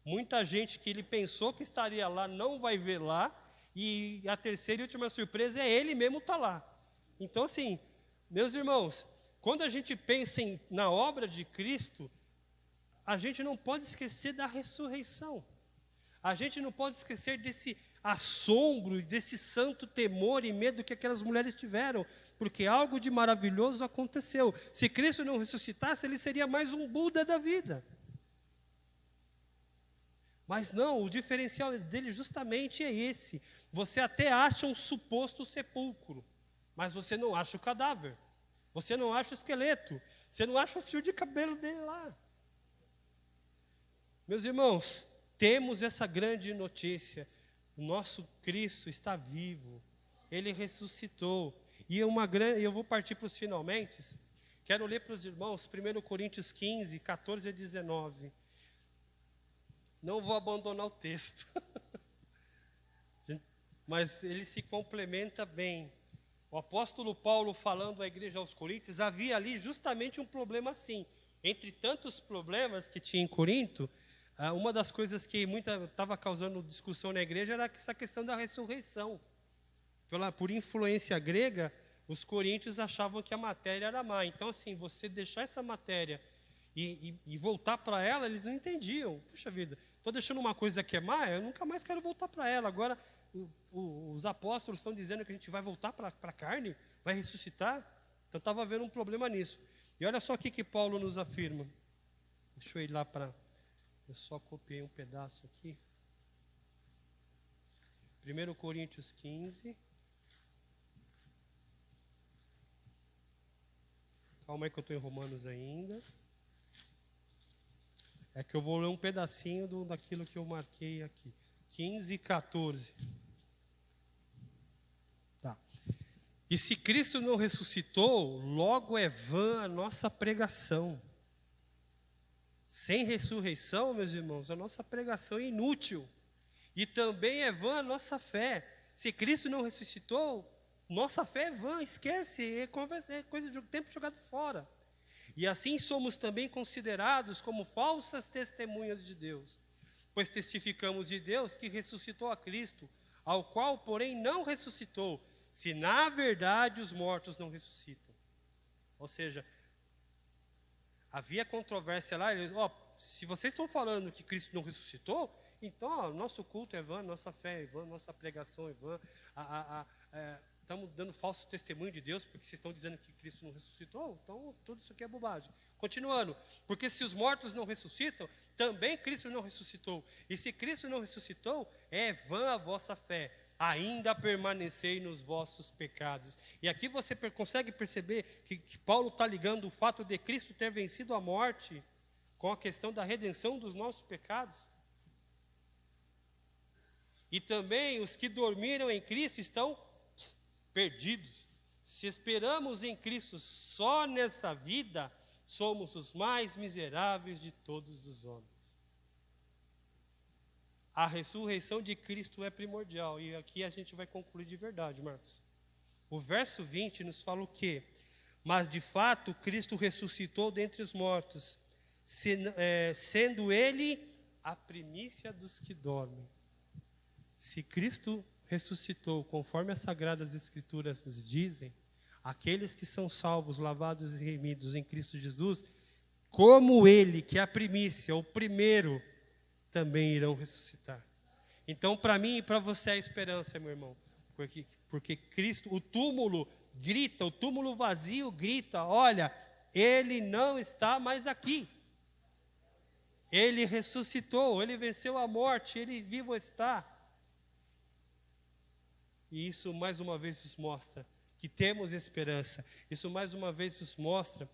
Muita gente que ele pensou que estaria lá, não vai ver lá. E a terceira e última surpresa é ele mesmo estar lá. Então, assim, meus irmãos, quando a gente pensa na obra de Cristo, a gente não pode esquecer da ressurreição. A gente não pode esquecer desse assombro, desse santo temor e medo que aquelas mulheres tiveram, porque algo de maravilhoso aconteceu. Se Cristo não ressuscitasse, ele seria mais um Buda da vida. Mas não, o diferencial dele justamente é esse. Você até acha um suposto sepulcro, mas você não acha o cadáver. Você não acha o esqueleto. Você não acha o fio de cabelo dele lá. Meus irmãos, temos essa grande notícia. O nosso Cristo está vivo. Ele ressuscitou. E eu vou partir para os finalmente. Quero ler para os irmãos 1 Coríntios 15, 14 a 19. Não vou abandonar o texto. Mas ele se complementa bem. O apóstolo Paulo, falando à igreja aos Coríntios, havia ali justamente um problema assim. Entre tantos problemas que tinha em Corinto, uma das coisas que estava causando discussão na igreja era essa questão da ressurreição. Por influência grega, os coríntios achavam que a matéria era má. Então, assim, você deixar essa matéria e voltar para ela, eles não entendiam. Puxa vida, estou deixando uma coisa que é má, eu nunca mais quero voltar para ela. Agora, os apóstolos estão dizendo que a gente vai voltar para a carne, vai ressuscitar. Então, estava havendo um problema nisso. E olha só o que Paulo nos afirma. Deixa eu ir lá para... Eu só copiei um pedaço aqui. 1 Coríntios 15. Calma aí que eu estou em Romanos ainda. É que eu vou ler um pedacinho daquilo que eu marquei aqui. 15 e 14. Tá. E se Cristo não ressuscitou, logo é vã a nossa pregação. Sem ressurreição, meus irmãos, a nossa pregação é inútil. E também é vã a nossa fé. Se Cristo não ressuscitou, nossa fé é vã, esquece, é coisa de tempo jogado fora. E assim somos também considerados como falsas testemunhas de Deus, pois testificamos de Deus que ressuscitou a Cristo, ao qual, porém, não ressuscitou, se na verdade os mortos não ressuscitam. Ou seja, havia controvérsia lá, se vocês estão falando que Cristo não ressuscitou, então nosso culto é vã, nossa fé é vã, nossa pregação é vã, estamos dando falso testemunho de Deus, porque vocês estão dizendo que Cristo não ressuscitou, então tudo isso aqui é bobagem. Continuando, porque se os mortos não ressuscitam, também Cristo não ressuscitou. E se Cristo não ressuscitou, é vã a vossa fé, ainda permanecei nos vossos pecados. E aqui você consegue perceber que Paulo está ligando o fato de Cristo ter vencido a morte com a questão da redenção dos nossos pecados. E também os que dormiram em Cristo estão perdidos. Se esperamos em Cristo só nessa vida, somos os mais miseráveis de todos os homens. A ressurreição de Cristo é primordial. E aqui a gente vai concluir de verdade, Marcos. O verso 20 nos fala o quê? Mas de fato Cristo ressuscitou dentre os mortos, sendo Ele a primícia dos que dormem. Se Cristo ressuscitou, conforme as Sagradas Escrituras nos dizem, aqueles que são salvos, lavados e remidos em Cristo Jesus, como Ele, que é a primícia, o primeiro, também irão ressuscitar. Então, para mim e para você é a esperança, meu irmão, porque Cristo, o túmulo grita, o túmulo vazio grita, olha, Ele não está mais aqui. Ele ressuscitou, Ele venceu a morte, Ele vivo está. E isso mais uma vez nos mostra que temos esperança. Isso mais uma vez nos mostra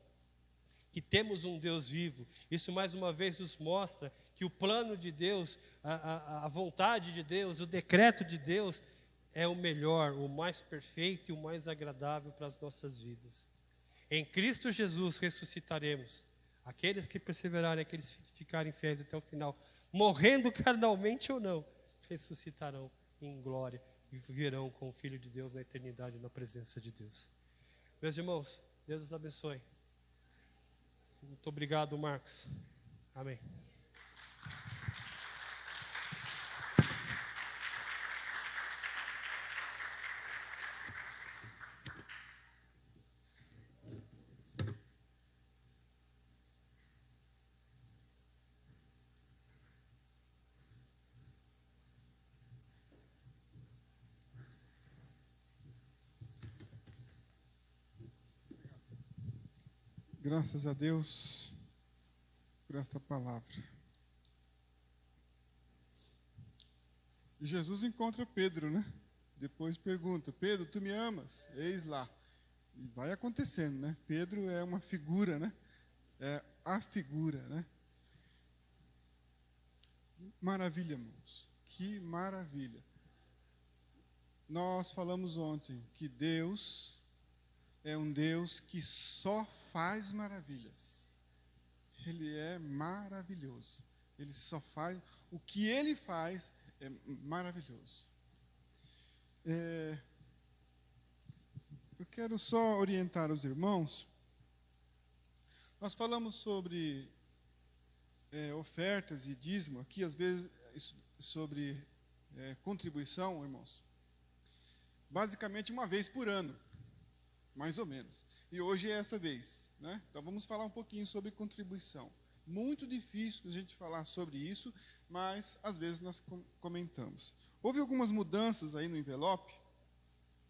que temos um Deus vivo. Isso mais uma vez nos mostra que o plano de Deus, a vontade de Deus, o decreto de Deus é o melhor, o mais perfeito e o mais agradável para as nossas vidas. Em Cristo Jesus ressuscitaremos. Aqueles que perseverarem, aqueles que ficarem fiéis até o final, morrendo carnalmente ou não, ressuscitarão em glória e viverão com o Filho de Deus na eternidade, na presença de Deus. Meus irmãos, Deus os abençoe. Muito obrigado, Marcos. Amém. Graças a Deus por esta palavra. E Jesus encontra Pedro, né? Depois pergunta, Pedro, tu me amas? Eis lá. E vai acontecendo, né? Pedro é uma figura, né? É a figura, né? Maravilha, irmãos. Que maravilha. Nós falamos ontem que Deus é um Deus que só faz maravilhas. Ele é maravilhoso. Ele só faz, o que Ele faz é maravilhoso. Eu quero só orientar os irmãos. Nós falamos sobre ofertas e dízimo aqui, às vezes sobre contribuição, irmãos. Basicamente uma vez por ano, mais ou menos. E hoje é essa vez, né? Então vamos falar um pouquinho sobre contribuição. Muito difícil a gente falar sobre isso, mas às vezes nós comentamos. Houve algumas mudanças aí no envelope.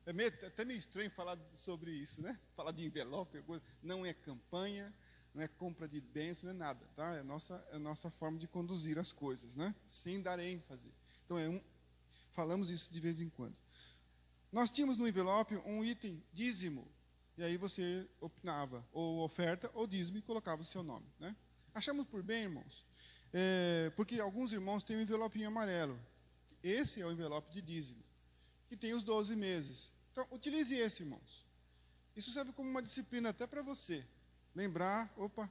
É até meio estranho falar sobre isso, né? Falar de envelope, não é campanha, não é compra de bens, não é nada, tá? É a nossa forma de conduzir as coisas, né? Sem dar ênfase. Então falamos isso de vez em quando. Nós tínhamos no envelope um item dízimo, e aí você opinava, ou oferta, ou dízimo, e colocava o seu nome, né? Achamos por bem, irmãos, porque alguns irmãos têm um envelope em amarelo. Esse é o envelope de dízimo, que tem os 12 meses. Então, utilize esse, irmãos. Isso serve como uma disciplina até para você. Lembrar, opa,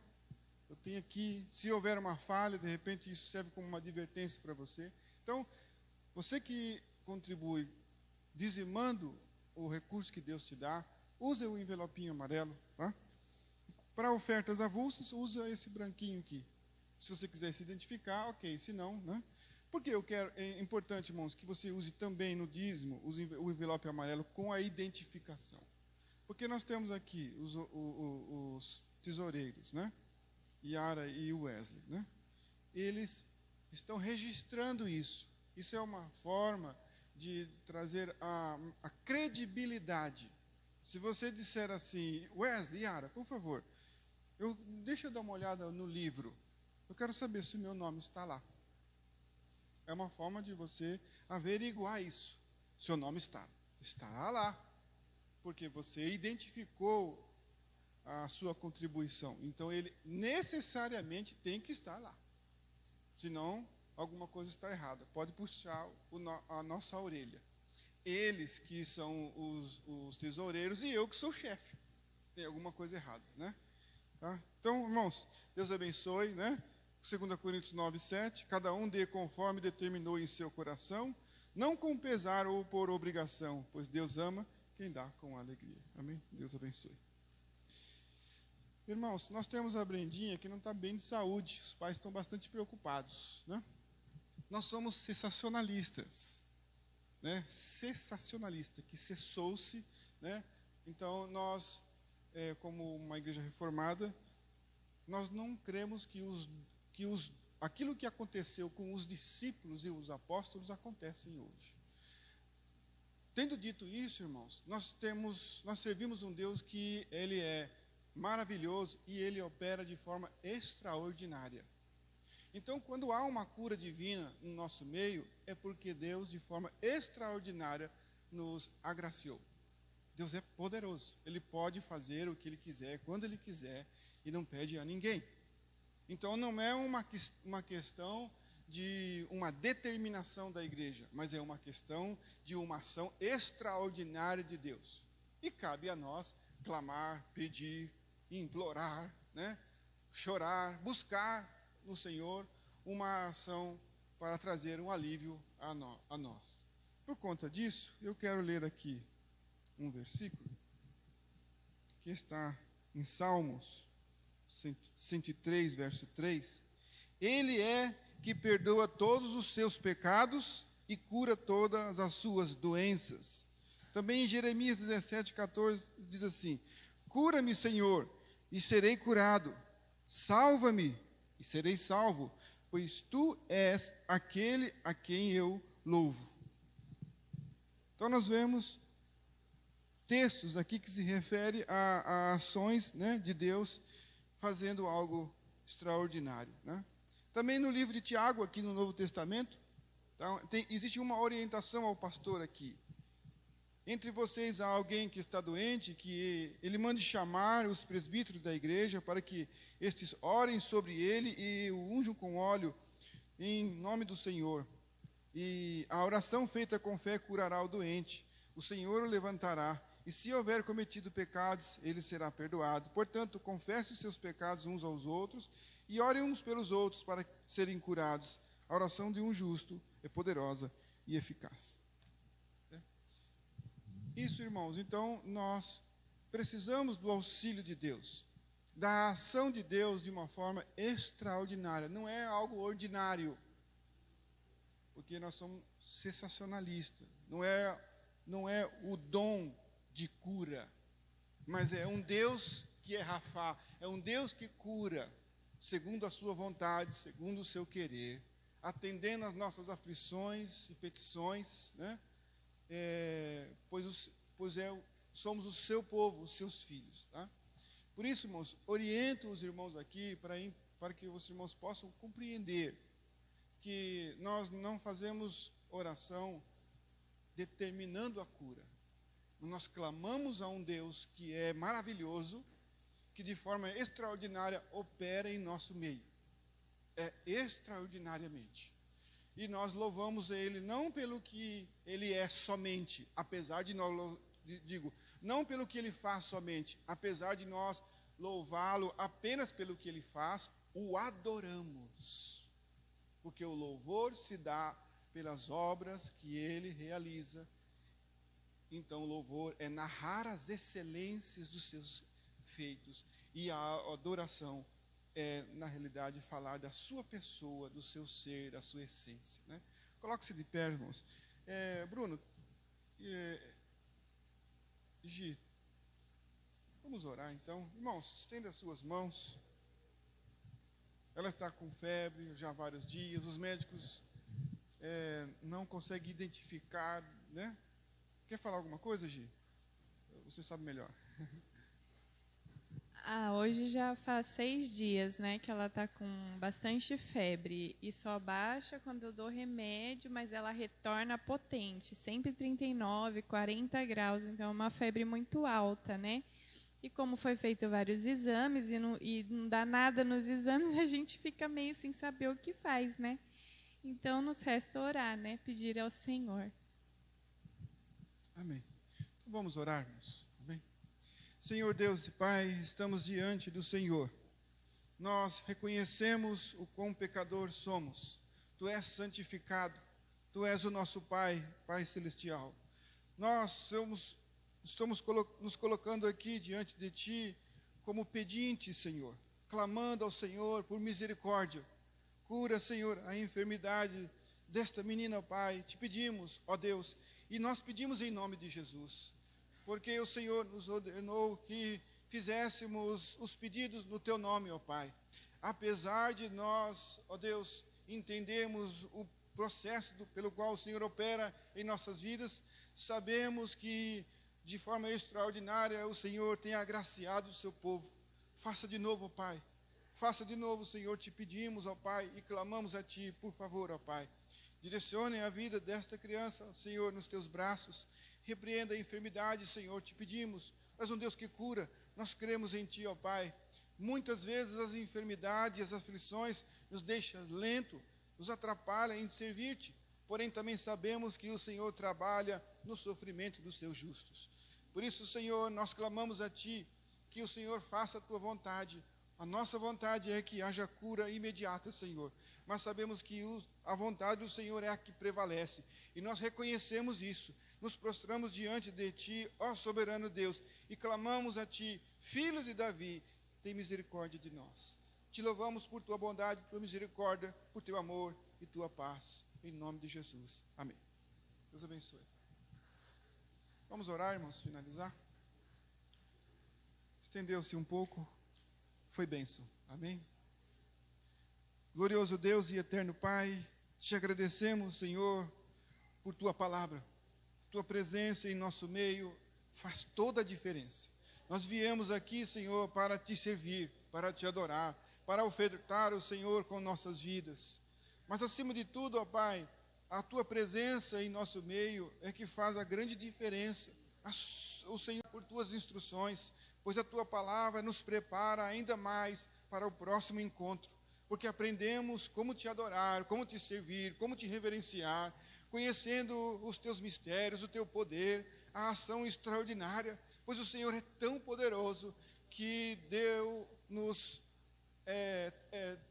eu tenho aqui, se houver uma falha, de repente isso serve como uma advertência para você. Então, você que contribui dizimando o recurso que Deus te dá, usa o envelopinho amarelo, tá? Para ofertas avulsas, usa esse branquinho aqui. Se você quiser se identificar, ok, se não, né? Porque é importante, irmãos, que você use também no dízimo o envelope amarelo com a identificação. Porque nós temos aqui os tesoureiros, né? Yara e Wesley, né? Eles estão registrando isso. Isso é uma forma de trazer a credibilidade. Se você disser assim, Wesley, Yara, por favor, deixa eu dar uma olhada no livro. Eu quero saber se o meu nome está lá. É uma forma de você averiguar isso. Seu nome estará lá. Porque você identificou a sua contribuição. Então, ele necessariamente tem que estar lá. Senão, alguma coisa está errada. Pode puxar a nossa orelha. Eles que são os tesoureiros e eu que sou o chefe. Tem alguma coisa errada, né? Tá? Então, irmãos, Deus abençoe, né? 2 Coríntios 9:7, cada um dê conforme determinou em seu coração, não com pesar ou por obrigação, pois Deus ama quem dá com alegria. Amém? Deus abençoe. Irmãos, nós temos a Brendinha que não está bem de saúde, os pais estão bastante preocupados, né? Nós somos cessacionalistas, né? Cessacionalista, que cessou-se, né? Então, nós, como uma igreja reformada, nós não cremos que aquilo que aconteceu com os discípulos e os apóstolos acontecem hoje. Tendo dito isso, irmãos, nós servimos um Deus que Ele é maravilhoso e Ele opera de forma extraordinária. Então, quando há uma cura divina no nosso meio, é porque Deus, de forma extraordinária, nos agraciou. Deus é poderoso, Ele pode fazer o que Ele quiser, quando Ele quiser, e não pede a ninguém. Então, não é uma questão de uma determinação da igreja, mas é uma questão de uma ação extraordinária de Deus. E cabe a nós clamar, pedir, implorar, né? Chorar, buscar no Senhor uma ação para trazer um alívio a nós. Por conta disso, eu quero ler aqui um versículo que está em Salmos 103, verso 3. Ele é que perdoa todos os seus pecados e cura todas as suas doenças. Também em Jeremias 17, 14, diz assim: cura-me, Senhor, e serei curado. Salva-me, e serei salvo, pois tu és aquele a quem eu louvo. Então nós vemos textos aqui que se referem a ações, né, de Deus fazendo algo extraordinário, né? Também no livro de Tiago, aqui no Novo Testamento, tá, existe uma orientação ao pastor aqui. Entre vocês há alguém que está doente, que ele mande chamar os presbíteros da igreja para que estes orem sobre ele e o unjam com óleo em nome do Senhor. E a oração feita com fé curará o doente. O Senhor o levantará. E se houver cometido pecados, ele será perdoado. Portanto, confesse os seus pecados uns aos outros e orem uns pelos outros para serem curados. A oração de um justo é poderosa e eficaz. Isso, irmãos, então nós precisamos do auxílio de Deus, da ação de Deus de uma forma extraordinária. Não é algo ordinário, porque nós somos cessacionalistas. Não é o dom de cura, mas é um Deus que é Rafá, é um Deus que cura segundo a sua vontade, segundo o seu querer, atendendo às nossas aflições e petições, né? Somos o seu povo, os seus filhos, tá? Por isso, irmãos, oriento os irmãos aqui para que os irmãos possam compreender que nós não fazemos oração determinando a cura. Nós clamamos a um Deus que é maravilhoso, que de forma extraordinária opera em nosso meio. Extraordinariamente. E nós louvamos Ele não pelo que Ele é somente, apesar de nós, não pelo que Ele faz somente, apesar de nós louvá-lo apenas pelo que Ele faz, o adoramos. Porque o louvor se dá pelas obras que Ele realiza Então, o louvor é narrar as excelências dos seus feitos. E a adoração é, na realidade, falar da sua pessoa, do seu ser, da sua essência, né? Coloque-se de pé, irmãos. Bruno, Gi, vamos orar então. Irmãos, estenda as suas mãos. Ela está com febre já há vários dias. Os médicos não conseguem identificar, né? Quer falar alguma coisa, Gi? Você sabe melhor. Hoje já faz 6 dias, né, que ela está com bastante febre e só baixa quando eu dou remédio, mas ela retorna potente, sempre 39, 40 graus, então é uma febre muito alta, né? E como foi feito vários exames e não dá nada nos exames, a gente fica meio sem saber o que faz, né? Então nos resta orar, né? Pedir ao Senhor. Amém. Então vamos orar, irmãos. Amém. Senhor Deus e Pai, estamos diante do Senhor. Nós reconhecemos o quão pecador somos. Tu és santificado. Tu és o nosso Pai, Pai Celestial. Nós estamos nos colocando aqui diante de Ti como pedintes, Senhor, clamando ao Senhor por misericórdia. Cura, Senhor, a enfermidade desta menina, Pai. Te pedimos, ó Deus, e nós pedimos em nome de Jesus, porque o Senhor nos ordenou que fizéssemos os pedidos no Teu nome, ó Pai. Apesar de nós, ó Deus, entendermos o processo pelo qual o Senhor opera em nossas vidas, sabemos que de forma extraordinária o Senhor tem agraciado o seu povo. Faça de novo, ó Pai. Faça de novo, Senhor, te pedimos, ó Pai, e clamamos a Ti, por favor, ó Pai. Direcione a vida desta criança, Senhor, nos Teus braços. Repreenda a enfermidade, Senhor, te pedimos. Tu és um Deus que cura, nós cremos em Ti, ó Pai. Muitas vezes as enfermidades, as aflições nos deixam lento, nos atrapalham em servir-te. Porém, também sabemos que o Senhor trabalha no sofrimento dos Seus justos. Por isso, Senhor, nós clamamos a Ti, que o Senhor faça a Tua vontade. A nossa vontade é que haja cura imediata, Senhor. Mas sabemos que a vontade do Senhor é a que prevalece. E nós reconhecemos isso. Nos prostramos diante de Ti, ó soberano Deus, e clamamos a Ti, Filho de Davi, tem misericórdia de nós. Te louvamos por Tua bondade, Tua misericórdia, por Teu amor e Tua paz. Em nome de Jesus. Amém. Deus abençoe. Vamos orar, irmãos, finalizar. Estendeu-se um pouco. Foi bênção. Amém? Glorioso Deus e eterno Pai, te agradecemos, Senhor, por Tua palavra. Tua presença em nosso meio faz toda a diferença. Nós viemos aqui, Senhor, para Te servir, para Te adorar, para ofertar o Senhor com nossas vidas. Mas, acima de tudo, ó Pai, a Tua presença em nosso meio é que faz a grande diferença. O Senhor, por Tuas instruções, pois a Tua palavra nos prepara ainda mais para o próximo encontro, porque aprendemos como Te adorar, como Te servir, como Te reverenciar, conhecendo os Teus mistérios, o Teu poder, a ação extraordinária, pois o Senhor é tão poderoso que deu-nos,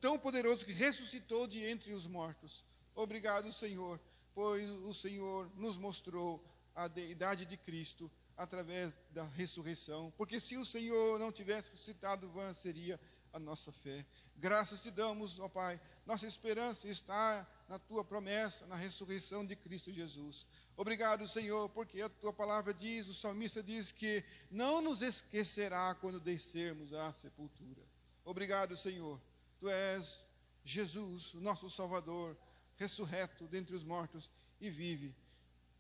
tão poderoso que ressuscitou de entre os mortos. Obrigado, Senhor, pois o Senhor nos mostrou a deidade de Cristo através da ressurreição, porque se o Senhor não tivesse ressuscitado, vã seria a nossa fé. Graças Te damos, ó Pai, nossa esperança está na Tua promessa, na ressurreição de Cristo Jesus. Obrigado, Senhor, porque a Tua palavra diz, o salmista diz que não nos esquecerá quando descermos à sepultura. Obrigado, Senhor, Tu és Jesus, o nosso Salvador, ressurreto dentre os mortos e vive.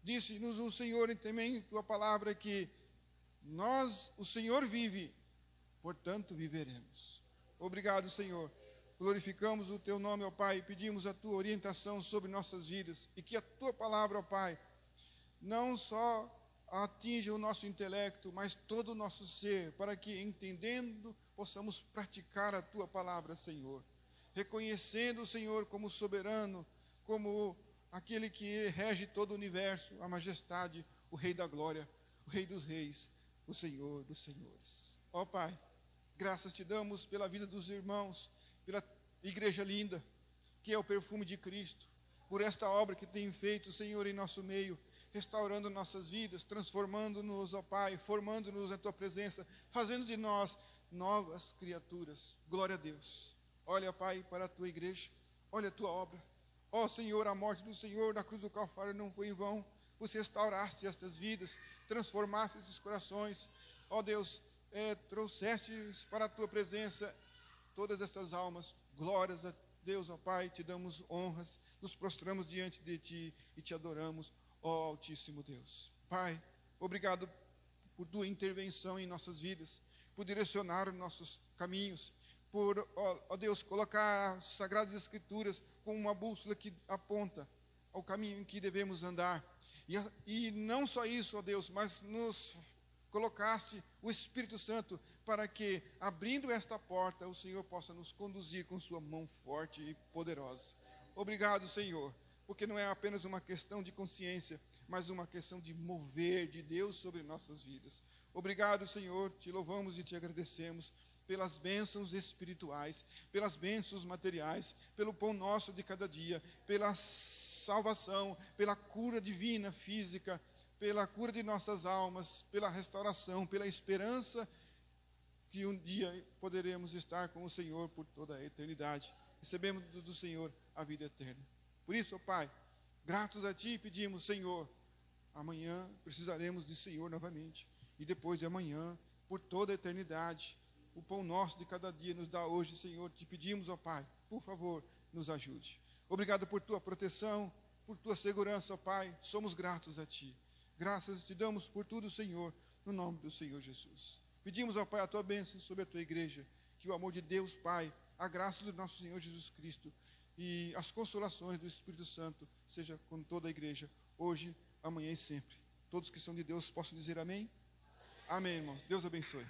Disse-nos o Senhor também, Tua palavra, que o Senhor vive, portanto viveremos. Obrigado, Senhor. Glorificamos o Teu nome, ó Pai, e pedimos a Tua orientação sobre nossas vidas, e que a Tua palavra, ó Pai, não só atinja o nosso intelecto, mas todo o nosso ser, para que, entendendo, possamos praticar a Tua palavra, Senhor. Reconhecendo o Senhor como soberano, como aquele que rege todo o universo, a majestade, o Rei da glória, o Rei dos reis, o Senhor dos senhores. Ó Pai, graças Te damos pela vida dos irmãos, pela igreja linda, que é o perfume de Cristo, por esta obra que tem feito, Senhor, em nosso meio. restaurando nossas vidas, transformando-nos, ó Pai, formando-nos na Tua presença, fazendo de nós novas criaturas. Glória a Deus. Olha, Pai, para a Tua igreja, olha a Tua obra. Ó Senhor, a morte do Senhor na cruz do Calvário não foi em vão. Você restauraste estas vidas, transformaste esses corações. Ó Deus, trouxeste para a Tua presença todas estas almas. Glórias a Deus, ó Pai, te damos honras, nos prostramos diante de Ti e Te adoramos, ó Altíssimo Deus. Pai, obrigado por Tua intervenção em nossas vidas, por direcionar os nossos caminhos, por, ó Deus, colocar as Sagradas Escrituras como uma bússola que aponta ao caminho em que devemos andar. E não só isso, ó Deus, mas nos colocaste o Espírito Santo para que, abrindo esta porta, o Senhor possa nos conduzir com sua mão forte e poderosa. Obrigado, Senhor, porque não é apenas uma questão de consciência, mas uma questão de mover de Deus sobre nossas vidas. Obrigado, Senhor, te louvamos e te agradecemos pelas bênçãos espirituais, pelas bênçãos materiais, pelo pão nosso de cada dia, pela salvação, pela cura divina física, pela cura de nossas almas, pela restauração, pela esperança que um dia poderemos estar com o Senhor por toda a eternidade. Recebemos do Senhor a vida eterna. Por isso, ó Pai, gratos a Ti pedimos, Senhor, amanhã precisaremos do Senhor novamente. E depois de amanhã, por toda a eternidade, o pão nosso de cada dia nos dá hoje, Senhor. Te pedimos, ó Pai, por favor, nos ajude. Obrigado por Tua proteção, por Tua segurança, ó Pai. Somos gratos a Ti. Graças te damos por tudo, Senhor, no nome do Senhor Jesus. Pedimos, ó Pai, a Tua bênção sobre a Tua igreja, que o amor de Deus, Pai, a graça do nosso Senhor Jesus Cristo e as consolações do Espírito Santo seja com toda a igreja, hoje, amanhã e sempre. Todos que são de Deus possam dizer amém? Amém, irmãos. Deus abençoe.